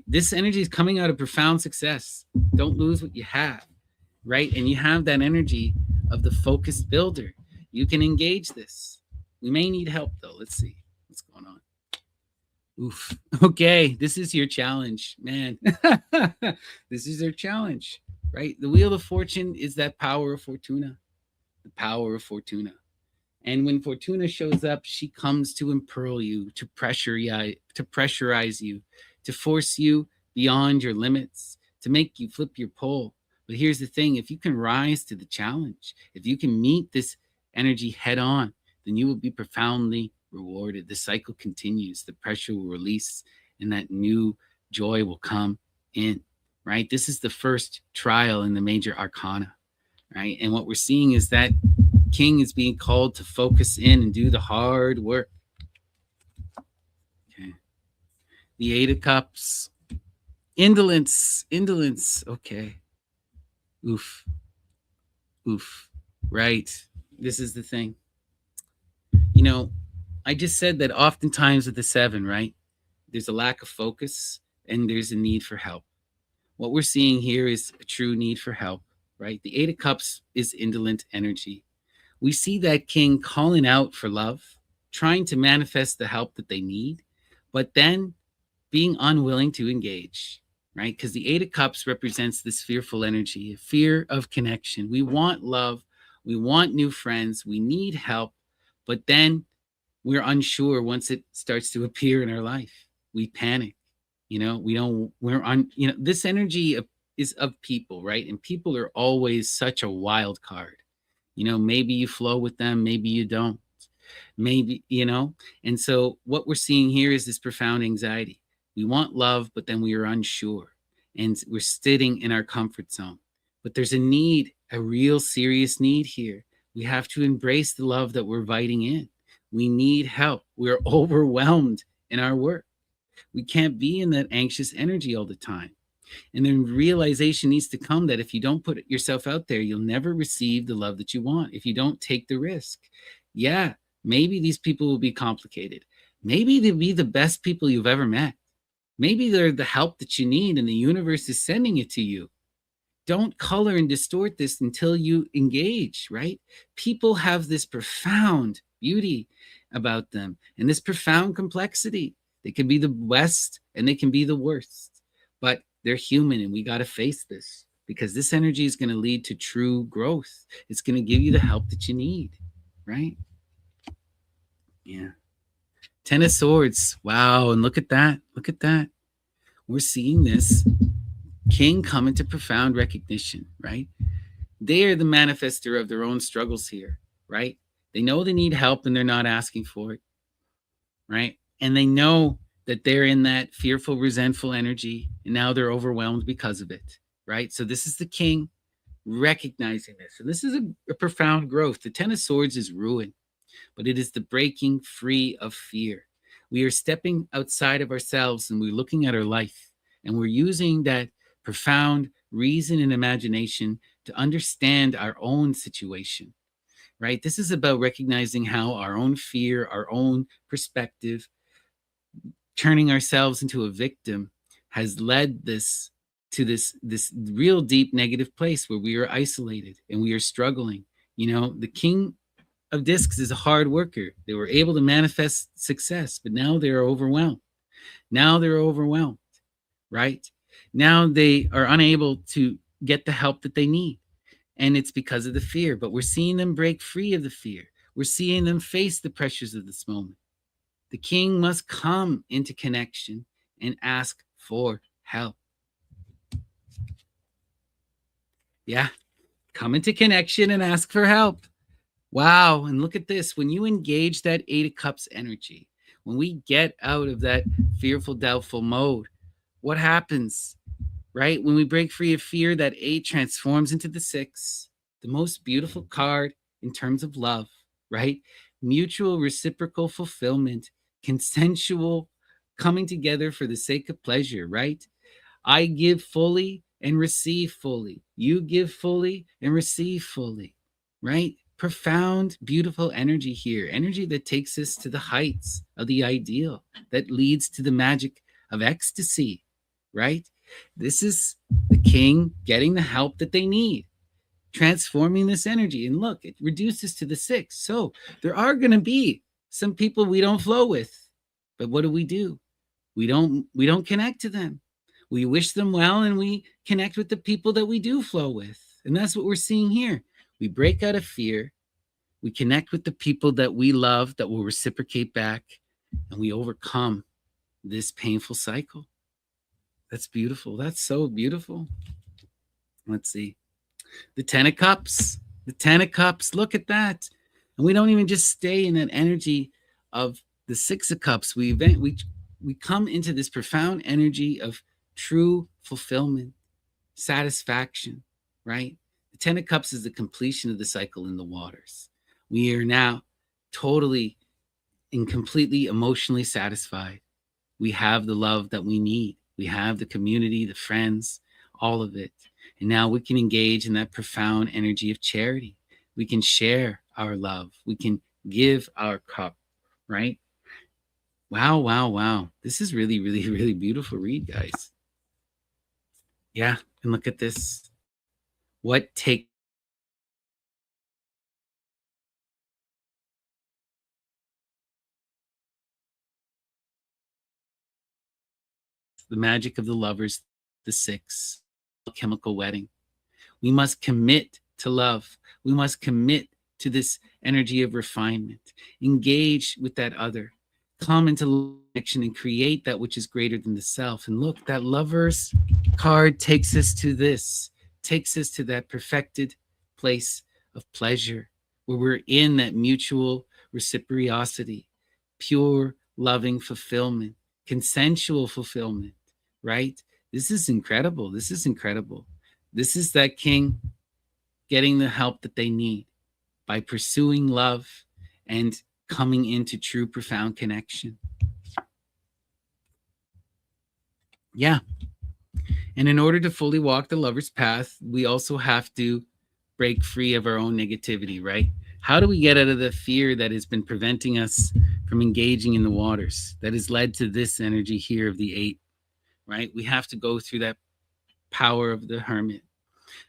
this energy is coming out of profound success. Don't lose what you have, right? And you have that energy of the focused builder. You can engage this. We may need help though. Let's see what's going on. Oof. Okay, this is your challenge, man. This is their challenge, right? The Wheel of Fortune is that power of Fortuna, the power of Fortuna. And when Fortuna shows up, she comes to imperil you, to pressurize you, to force you beyond your limits, to make you flip your pole. But here's the thing, if you can rise to the challenge, if you can meet this energy head on, then you will be profoundly rewarded. The cycle continues, the pressure will release, and that new joy will come in, right? This is the first trial in the major arcana, right? And what we're seeing is that King is being called to focus in and do the hard work. Okay. The Eight of Cups. Indolence. Okay. Oof. Right. This is the thing. You know, I just said that oftentimes with the seven, right? There's a lack of focus and there's a need for help. What we're seeing here is a true need for help, right? The Eight of Cups is indolent energy. We see that king calling out for love, trying to manifest the help that they need, but then being unwilling to engage, right? Because the Eight of Cups represents this fearful energy, a fear of connection. We want love, we want new friends, we need help, but then we're unsure once it starts to appear in our life. We panic. We don't, we're on, this energy is of people, right? And people are always such a wild card. Maybe you flow with them, maybe you don't. Maybe, and so what we're seeing here is this profound anxiety. We want love, but then we are unsure and we're sitting in our comfort zone. But there's a need, a real serious need here. We have to embrace the love that we're inviting in. We need help. We're overwhelmed in our work. We can't be in that anxious energy all the time. And then realization needs to come that if you don't put yourself out there, you'll never receive the love that you want. If you don't take the risk, yeah, maybe these people will be complicated. Maybe they'll be the best people you've ever met. Maybe they're the help that you need and the universe is sending it to you. Don't color and distort this until you engage, right? People have this profound beauty about them and this profound complexity. They can be the best and they can be the worst, but they're human and we got to face this because this energy is going to lead to true growth. It's going to give you the help that you need, right? Yeah. Ten of Swords. Wow. And look at that. Look at that. We're seeing this king come into profound recognition, right? They are the manifester of their own struggles here, right? They know they need help and they're not asking for it, right? And they know that they're in that fearful, resentful energy, and now they're overwhelmed because of it, right? So this is the king recognizing this. And this is a profound growth. The Ten of Swords is ruin, but it is the breaking free of fear. We are stepping outside of ourselves and we're looking at our life and we're using that profound reason and imagination to understand our own situation, right? This is about recognizing how our own fear, our own perspective, turning ourselves into a victim has led this to this real deep negative place where we are isolated and we are struggling. The king of discs is a hard worker. They were able to manifest success, but now they're overwhelmed. Now they're overwhelmed, right? Now they are unable to get the help that they need. And it's because of the fear, but we're seeing them break free of the fear. We're seeing them face the pressures of this moment. The king must come into connection and ask for help. Yeah, come into connection and ask for help. Wow, and look at this. When you engage that Eight of Cups energy, when we get out of that fearful, doubtful mode, what happens, right? When we break free of fear, that Eight transforms into the Six, the most beautiful card in terms of love, right? Mutual reciprocal fulfillment, consensual coming together for the sake of pleasure, right? I give fully and receive fully. You give fully and receive fully, right? Profound, beautiful energy here. Energy that takes us to the heights of the ideal, that leads to the magic of ecstasy, right? This is the king getting the help that they need, transforming this energy. And look, it reduces to the Six. So there are going to be some people we don't flow with, but what do? We don't connect to them. We wish them well and we connect with the people that we do flow with. And that's what we're seeing here. We break out of fear. We connect with the people that we love that will reciprocate back, and we overcome this painful cycle. That's beautiful. That's so beautiful. Let's see. The Ten of Cups. The Ten of Cups. Look at that. And we don't even just stay in that energy of the Six of Cups. We come into this profound energy of true fulfillment, satisfaction, right? The Ten of Cups is the completion of the cycle in the waters. We are now totally and completely emotionally satisfied. We have the love that we need. We have the community, the friends, all of it. And now we can engage in that profound energy of charity. We can share our love. We can give our cup, right? Wow, wow, wow. This is really, really, really beautiful read, guys. Yeah, and look at this. What take the magic of the lovers, the six, chemical wedding. We must commit to love. We must commit to this energy of refinement. Engage with that other. Come into connection and create that which is greater than the self. And look, that lover's card takes us to this, takes us to that perfected place of pleasure where we're in that mutual reciprocity, pure, loving fulfillment, consensual fulfillment, right? This is incredible. This is incredible. This is that king getting the help that they need by pursuing love and coming into true, profound connection. Yeah. And in order to fully walk the lover's path, we also have to break free of our own negativity, right? How do we get out of the fear that has been preventing us from engaging in the waters that has led to this energy here of the eight, right? We have to go through that power of the hermit.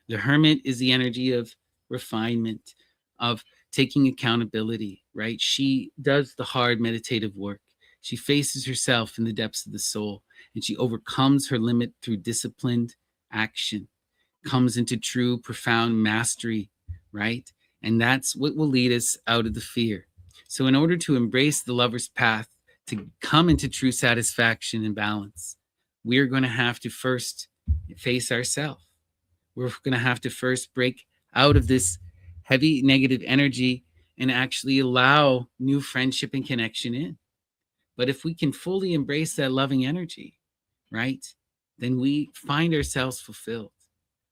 The hermit is the energy of refinement, of taking accountability, right? She does the hard meditative work. She faces herself in the depths of the soul and she overcomes her limit through disciplined action, comes into true, profound mastery, right? And that's what will lead us out of the fear. So, in order to embrace the lover's path, to come into true satisfaction and balance, we're going to have to first face ourselves. We're going to have to first break out of this heavy negative energy and actually allow new friendship and connection in. But if we can fully embrace that loving energy, right, then we find ourselves fulfilled.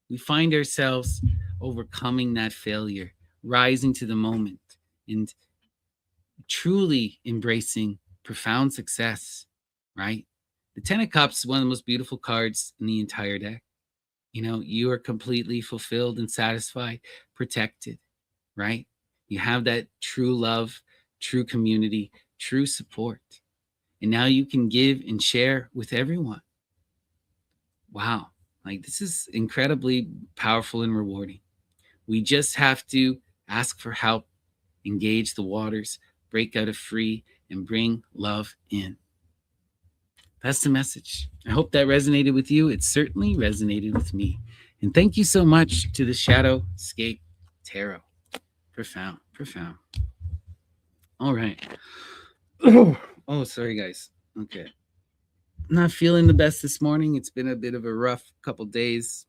We find ourselves overcoming that failure, rising to the moment, and truly embracing profound success, right? The Ten of Cups is one of the most beautiful cards in the entire deck. You know, you are completely fulfilled and satisfied, protected, right? You have that true love, true community, true support. And now you can give and share with everyone. Wow. Like this is incredibly powerful and rewarding. We just have to ask for help, engage the waters, break out of free, and bring love in. That's the message. I hope that resonated with you. It certainly resonated with me. And thank you so much to the Shadowscape Tarot. Profound, profound. All right. Oh, sorry, guys. Okay. Not feeling the best this morning. It's been a bit of a rough couple days.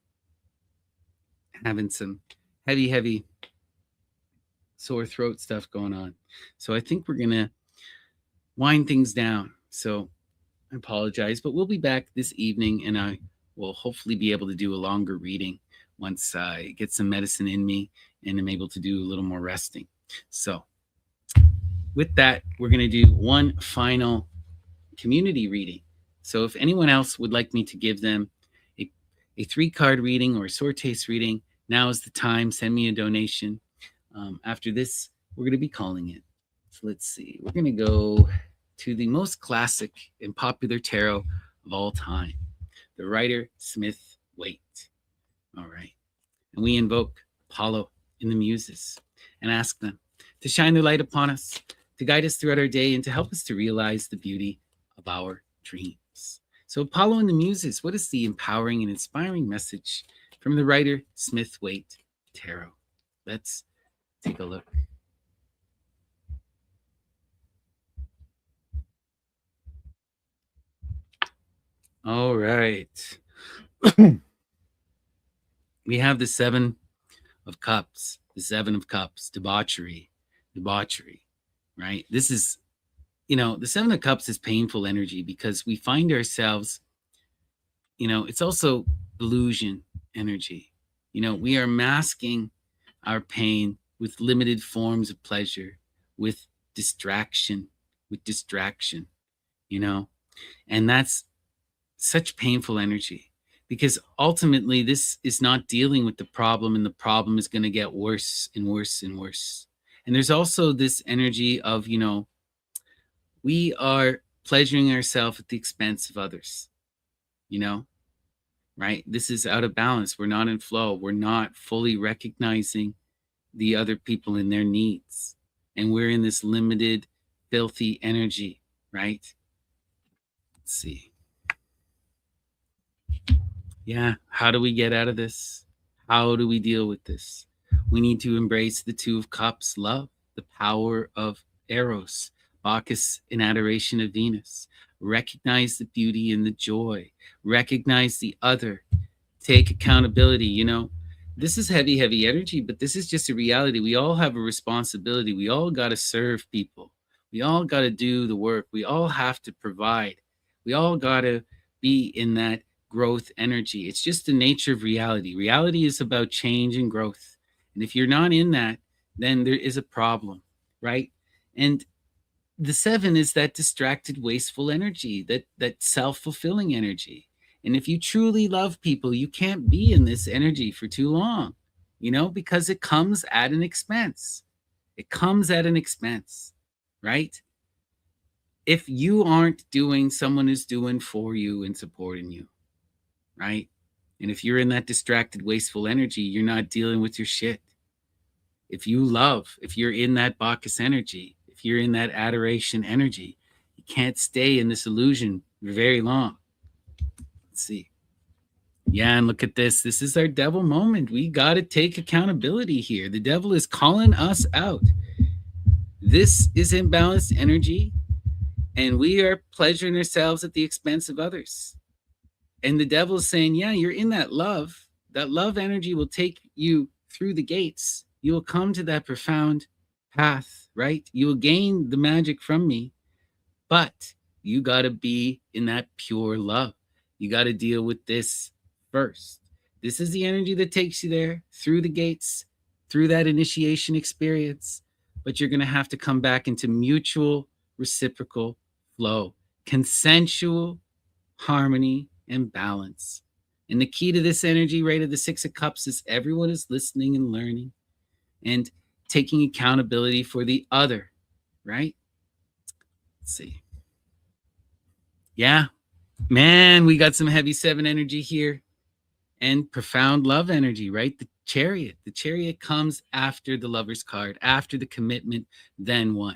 Having some heavy, heavy sore throat stuff going on. So I think we're going to wind things down. So I apologize, but we'll be back this evening and I will hopefully be able to do a longer reading once I get some medicine in me and I'm able to do a little more resting. So with that, we're going to do one final community reading. So if anyone else would like me to give them a 3-card reading or a sortes reading, now is the time. Send me a donation. After this, we're going to be calling it. So let's see. We're going to go to the most classic and popular tarot of all time, the Rider Smith Waite. All right. And we invoke Apollo and the Muses and ask them to shine their light upon us, to guide us throughout our day, and to help us to realize the beauty of our dreams. So Apollo and the Muses, what is the empowering and inspiring message from the Rider Smith Waite Tarot? Let's take a look. All right. We have the 7 of Cups, the 7 of Cups, debauchery, right? This is, the 7 of Cups is painful energy because we find ourselves, it's also illusion energy. We are masking our pain with limited forms of pleasure, with distraction, and that's such painful energy because ultimately this is not dealing with the problem and the problem is going to get worse and worse and worse. And there's also this energy of, we are pleasuring ourselves at the expense of others, you know, right? This is out of balance. We're not in flow. We're not fully recognizing the other people and their needs. And we're in this limited, filthy energy, right? Let's see. Yeah. How do we get out of this? How do we deal with this? We need to embrace the Two of Cups, love, the power of Eros, Bacchus in adoration of Venus. Recognize the beauty and the joy. Recognize the other. Take accountability. This is heavy, heavy energy, but this is just a reality. We all have a responsibility. We all got to serve people. We all got to do the work. We all have to provide. We all got to be in that growth energy. It's just the nature of reality. Reality is about change and growth. And if you're not in that, then there is a problem, right? And the seven is that distracted, wasteful energy, that self-fulfilling energy. And if you truly love people, you can't be in this energy for too long, because it comes at an expense. It comes at an expense, right? If you aren't doing, someone is doing for you and supporting you, right? And if you're in that distracted, wasteful energy, you're not dealing with your shit. If you love, if you're in that Bacchus energy, if you're in that adoration energy, you can't stay in this illusion for very long. Let's see. Yeah, and look at this. This is our devil moment. We got to take accountability here. The devil is calling us out. This is imbalanced energy, and we are pleasuring ourselves at the expense of others. And the devil is saying, yeah, you're in that love. That love energy will take you through the gates. You will come to that profound path, right? You will gain the magic from me, but you got to be in that pure love. You got to deal with this first. This is the energy that takes you there through the gates, through that initiation experience, but you're going to have to come back into mutual reciprocal flow, consensual harmony and balance. And the key to this energy, right, of the Six of Cups is everyone is listening and learning and taking accountability for the other, right? Let's see. Yeah, man, we got some heavy seven energy here and profound love energy, right? The Chariot. The Chariot comes after the Lover's card, after the commitment, then what?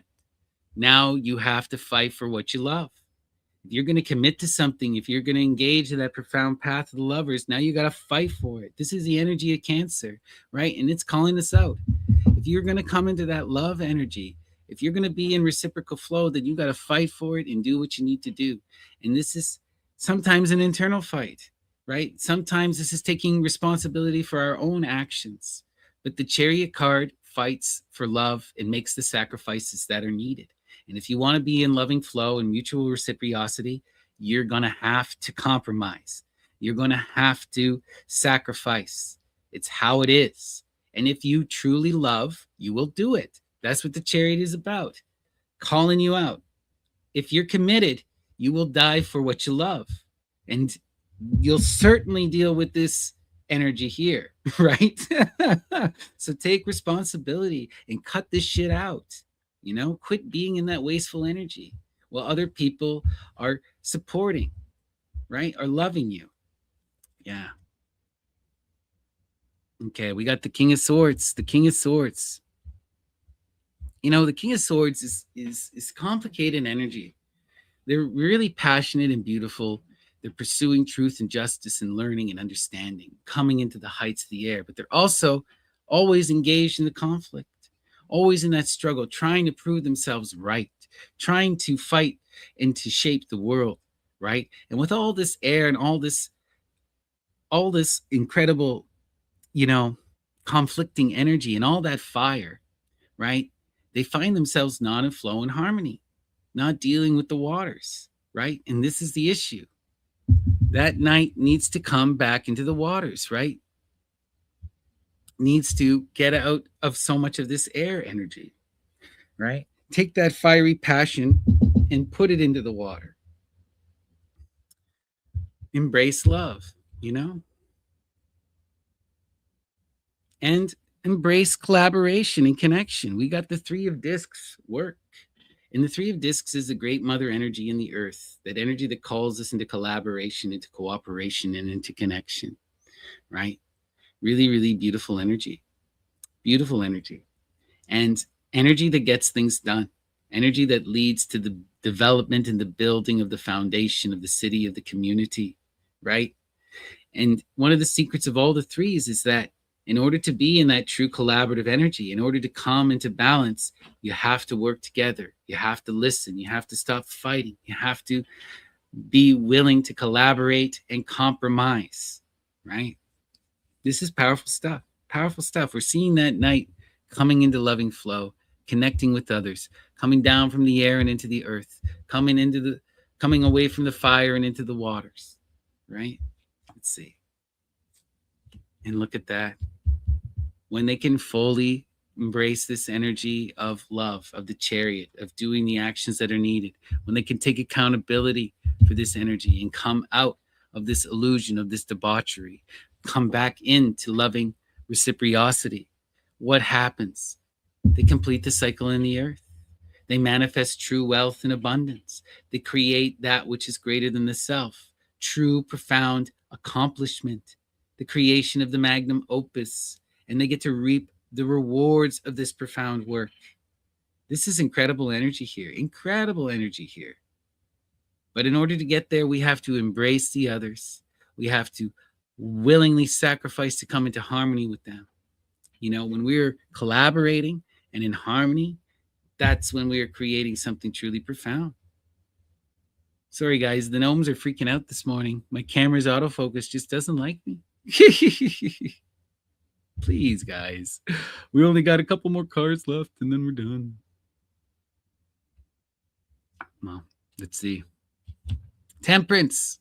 Now you have to fight for what you love. If you're going to commit to something, if you're going to engage in that profound path of the Lovers, now you got to fight for it. This is the energy of Cancer, right? And it's calling us out. If you're going to come into that love energy, if you're going to be in reciprocal flow, then you got to fight for it and do what you need to do. And this is sometimes an internal fight, right? Sometimes this is taking responsibility for our own actions. But the Chariot card fights for love and makes the sacrifices that are needed. And if you want to be in loving flow and mutual reciprocity, you're going to have to compromise. You're going to have to sacrifice. It's how it is. And if you truly love, you will do it. That's what the Chariot is about, calling you out. If you're committed, you will die for what you love. And you'll certainly deal with this energy here, right? So take responsibility and cut this shit out. Quit being in that wasteful energy while other people are supporting, right? Are loving you. Yeah. Okay, we got the King of Swords. The King of Swords. The King of Swords is complicated energy. They're really passionate and beautiful. They're pursuing truth and justice and learning and understanding, coming into the heights of the air, but they're also always engaged in the conflict, always in that struggle, trying to prove themselves right, trying to fight and to shape the world, right? And with all this air and all this incredible, conflicting energy and all that fire, right? They find themselves not in flow and harmony, not dealing with the waters, right? And this is the issue. That knight needs to come back into the waters, right? Needs to get out of so much of this air energy, right? Take that fiery passion and put it into the water. Embrace love, And embrace collaboration and connection. We got the Three of Discs work. And the Three of Discs is the great mother energy in the earth, that energy that calls us into collaboration, into cooperation, and into connection, right? Really, really beautiful energy. Beautiful energy. And energy that gets things done, energy that leads to the development and the building of the foundation of the city, of the community, right? And one of the secrets of all the threes is that in order to be in that true collaborative energy, in order to come into balance, you have to work together. You have to listen. You have to stop fighting. You have to be willing to collaborate and compromise, right? This is powerful stuff. Powerful stuff. We're seeing that night coming into loving flow, connecting with others, coming down from the air and into the earth, coming away from the fire and into the waters, right? Let's see. And look at that. When they can fully embrace this energy of love, of the chariot, of doing the actions that are needed, when they can take accountability for this energy and come out of this illusion, of this debauchery, come back into loving reciprocity, what happens? They complete the cycle in the earth. They manifest true wealth and abundance. They create that which is greater than the self, true, profound accomplishment, the creation of the magnum opus, and they get to reap the rewards of this profound work. This is incredible energy here, incredible energy here. But in order to get there, we have to embrace the others. We have to willingly sacrifice to come into harmony with them. You know, when we're collaborating and in harmony, that's when we are creating something truly profound. Sorry, guys, the gnomes are freaking out this morning. My camera's autofocus just doesn't like me. Please, guys. We only got a couple more cards left and then we're done. Well, let's see. Temperance.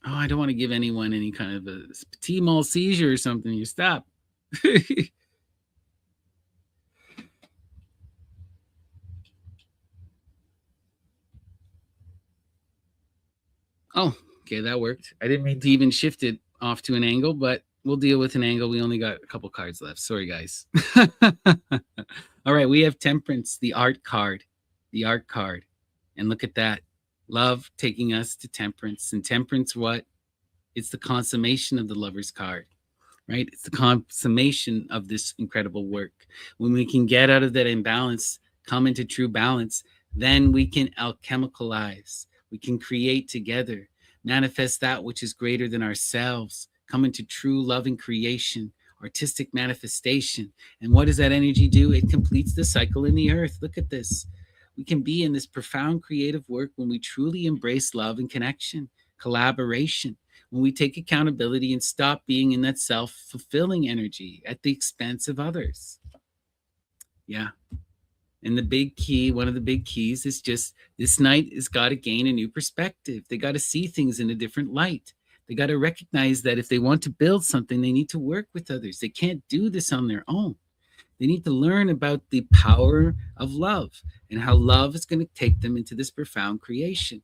Oh, I don't want to give anyone any kind of a petit mal seizure or something. You stop. Oh, okay, that worked. I didn't mean to even shift it off to an angle, but we'll deal with an angle. We only got a couple cards left. Sorry, guys. All right, we have Temperance, the art card. The art card. And look at that. Love taking us to Temperance. And Temperance, what? It's the consummation of the Lover's card, right? It's the consummation of this incredible work. When we can get out of that imbalance, come into true balance, then we can alchemicalize. We can create together, manifest that which is greater than ourselves, come into true loving creation, artistic manifestation. And what does that energy do? It completes the cycle in the earth. Look at this. We can be in this profound creative work when we truly embrace love and connection, collaboration, when we take accountability and stop being in that self-fulfilling energy at the expense of others. Yeah. And the big key, one of the big keys is just this night has got to gain a new perspective. They got to see things in a different light. They got to recognize that if they want to build something, they need to work with others. They can't do this on their own. They need to learn about the power of love and how love is going to take them into this profound creation.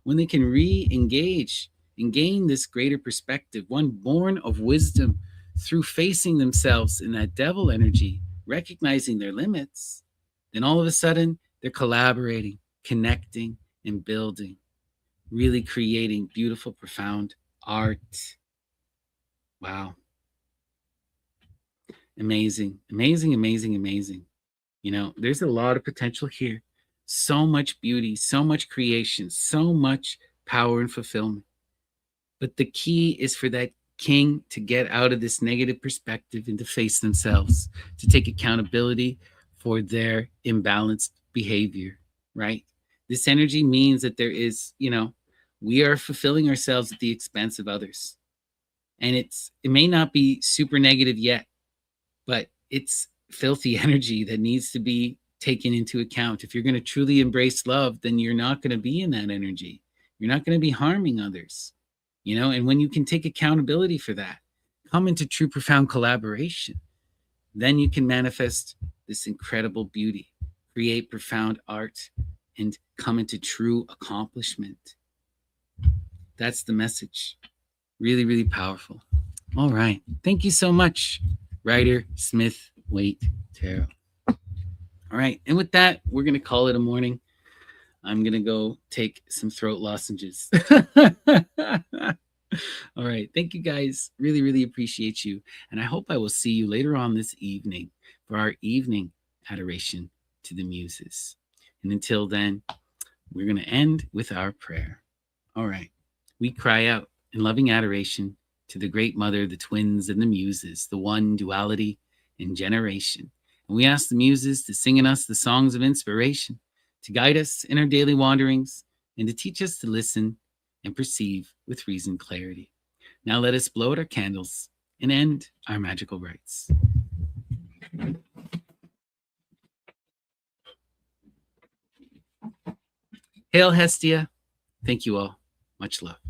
When they can re-engage and gain this greater perspective, one born of wisdom through facing themselves in that devil energy, recognizing their limits, then all of a sudden they're collaborating, connecting, and building, really creating beautiful, profound art. Wow. Amazing, amazing, amazing, amazing. You know, there's a lot of potential here. So much beauty, so much creation, so much power and fulfillment. But the key is for that king to get out of this negative perspective and to face themselves, to take accountability for their imbalanced behavior, right? This energy means that there is, you know, we are fulfilling ourselves at the expense of others. And it may not be super negative yet, but it's filthy energy that needs to be taken into account. If you're going to truly embrace love, then you're not going to be in that energy. You're not going to be harming others, you know? And when you can take accountability for that, come into true, profound collaboration, then you can manifest this incredible beauty, create profound art, and come into true accomplishment. That's the message. Really, really powerful. All right. Thank you so much, Rider Smith Waite Tarot. All right. And with that, we're going to call it a morning. I'm going to go take some throat lozenges. All right. Thank you guys. Really, really appreciate you. And I hope I will see you later on this evening for our evening adoration to the Muses. And until then, we're going to end with our prayer. All right. We cry out in loving adoration to the great mother, the twins, and the Muses, the one duality in generation. And we ask the Muses to sing in us the songs of inspiration, to guide us in our daily wanderings, and to teach us to listen and perceive with reason clarity. Now let us blow out our candles and end our magical rites. Hail Hestia. Thank you all. Much love.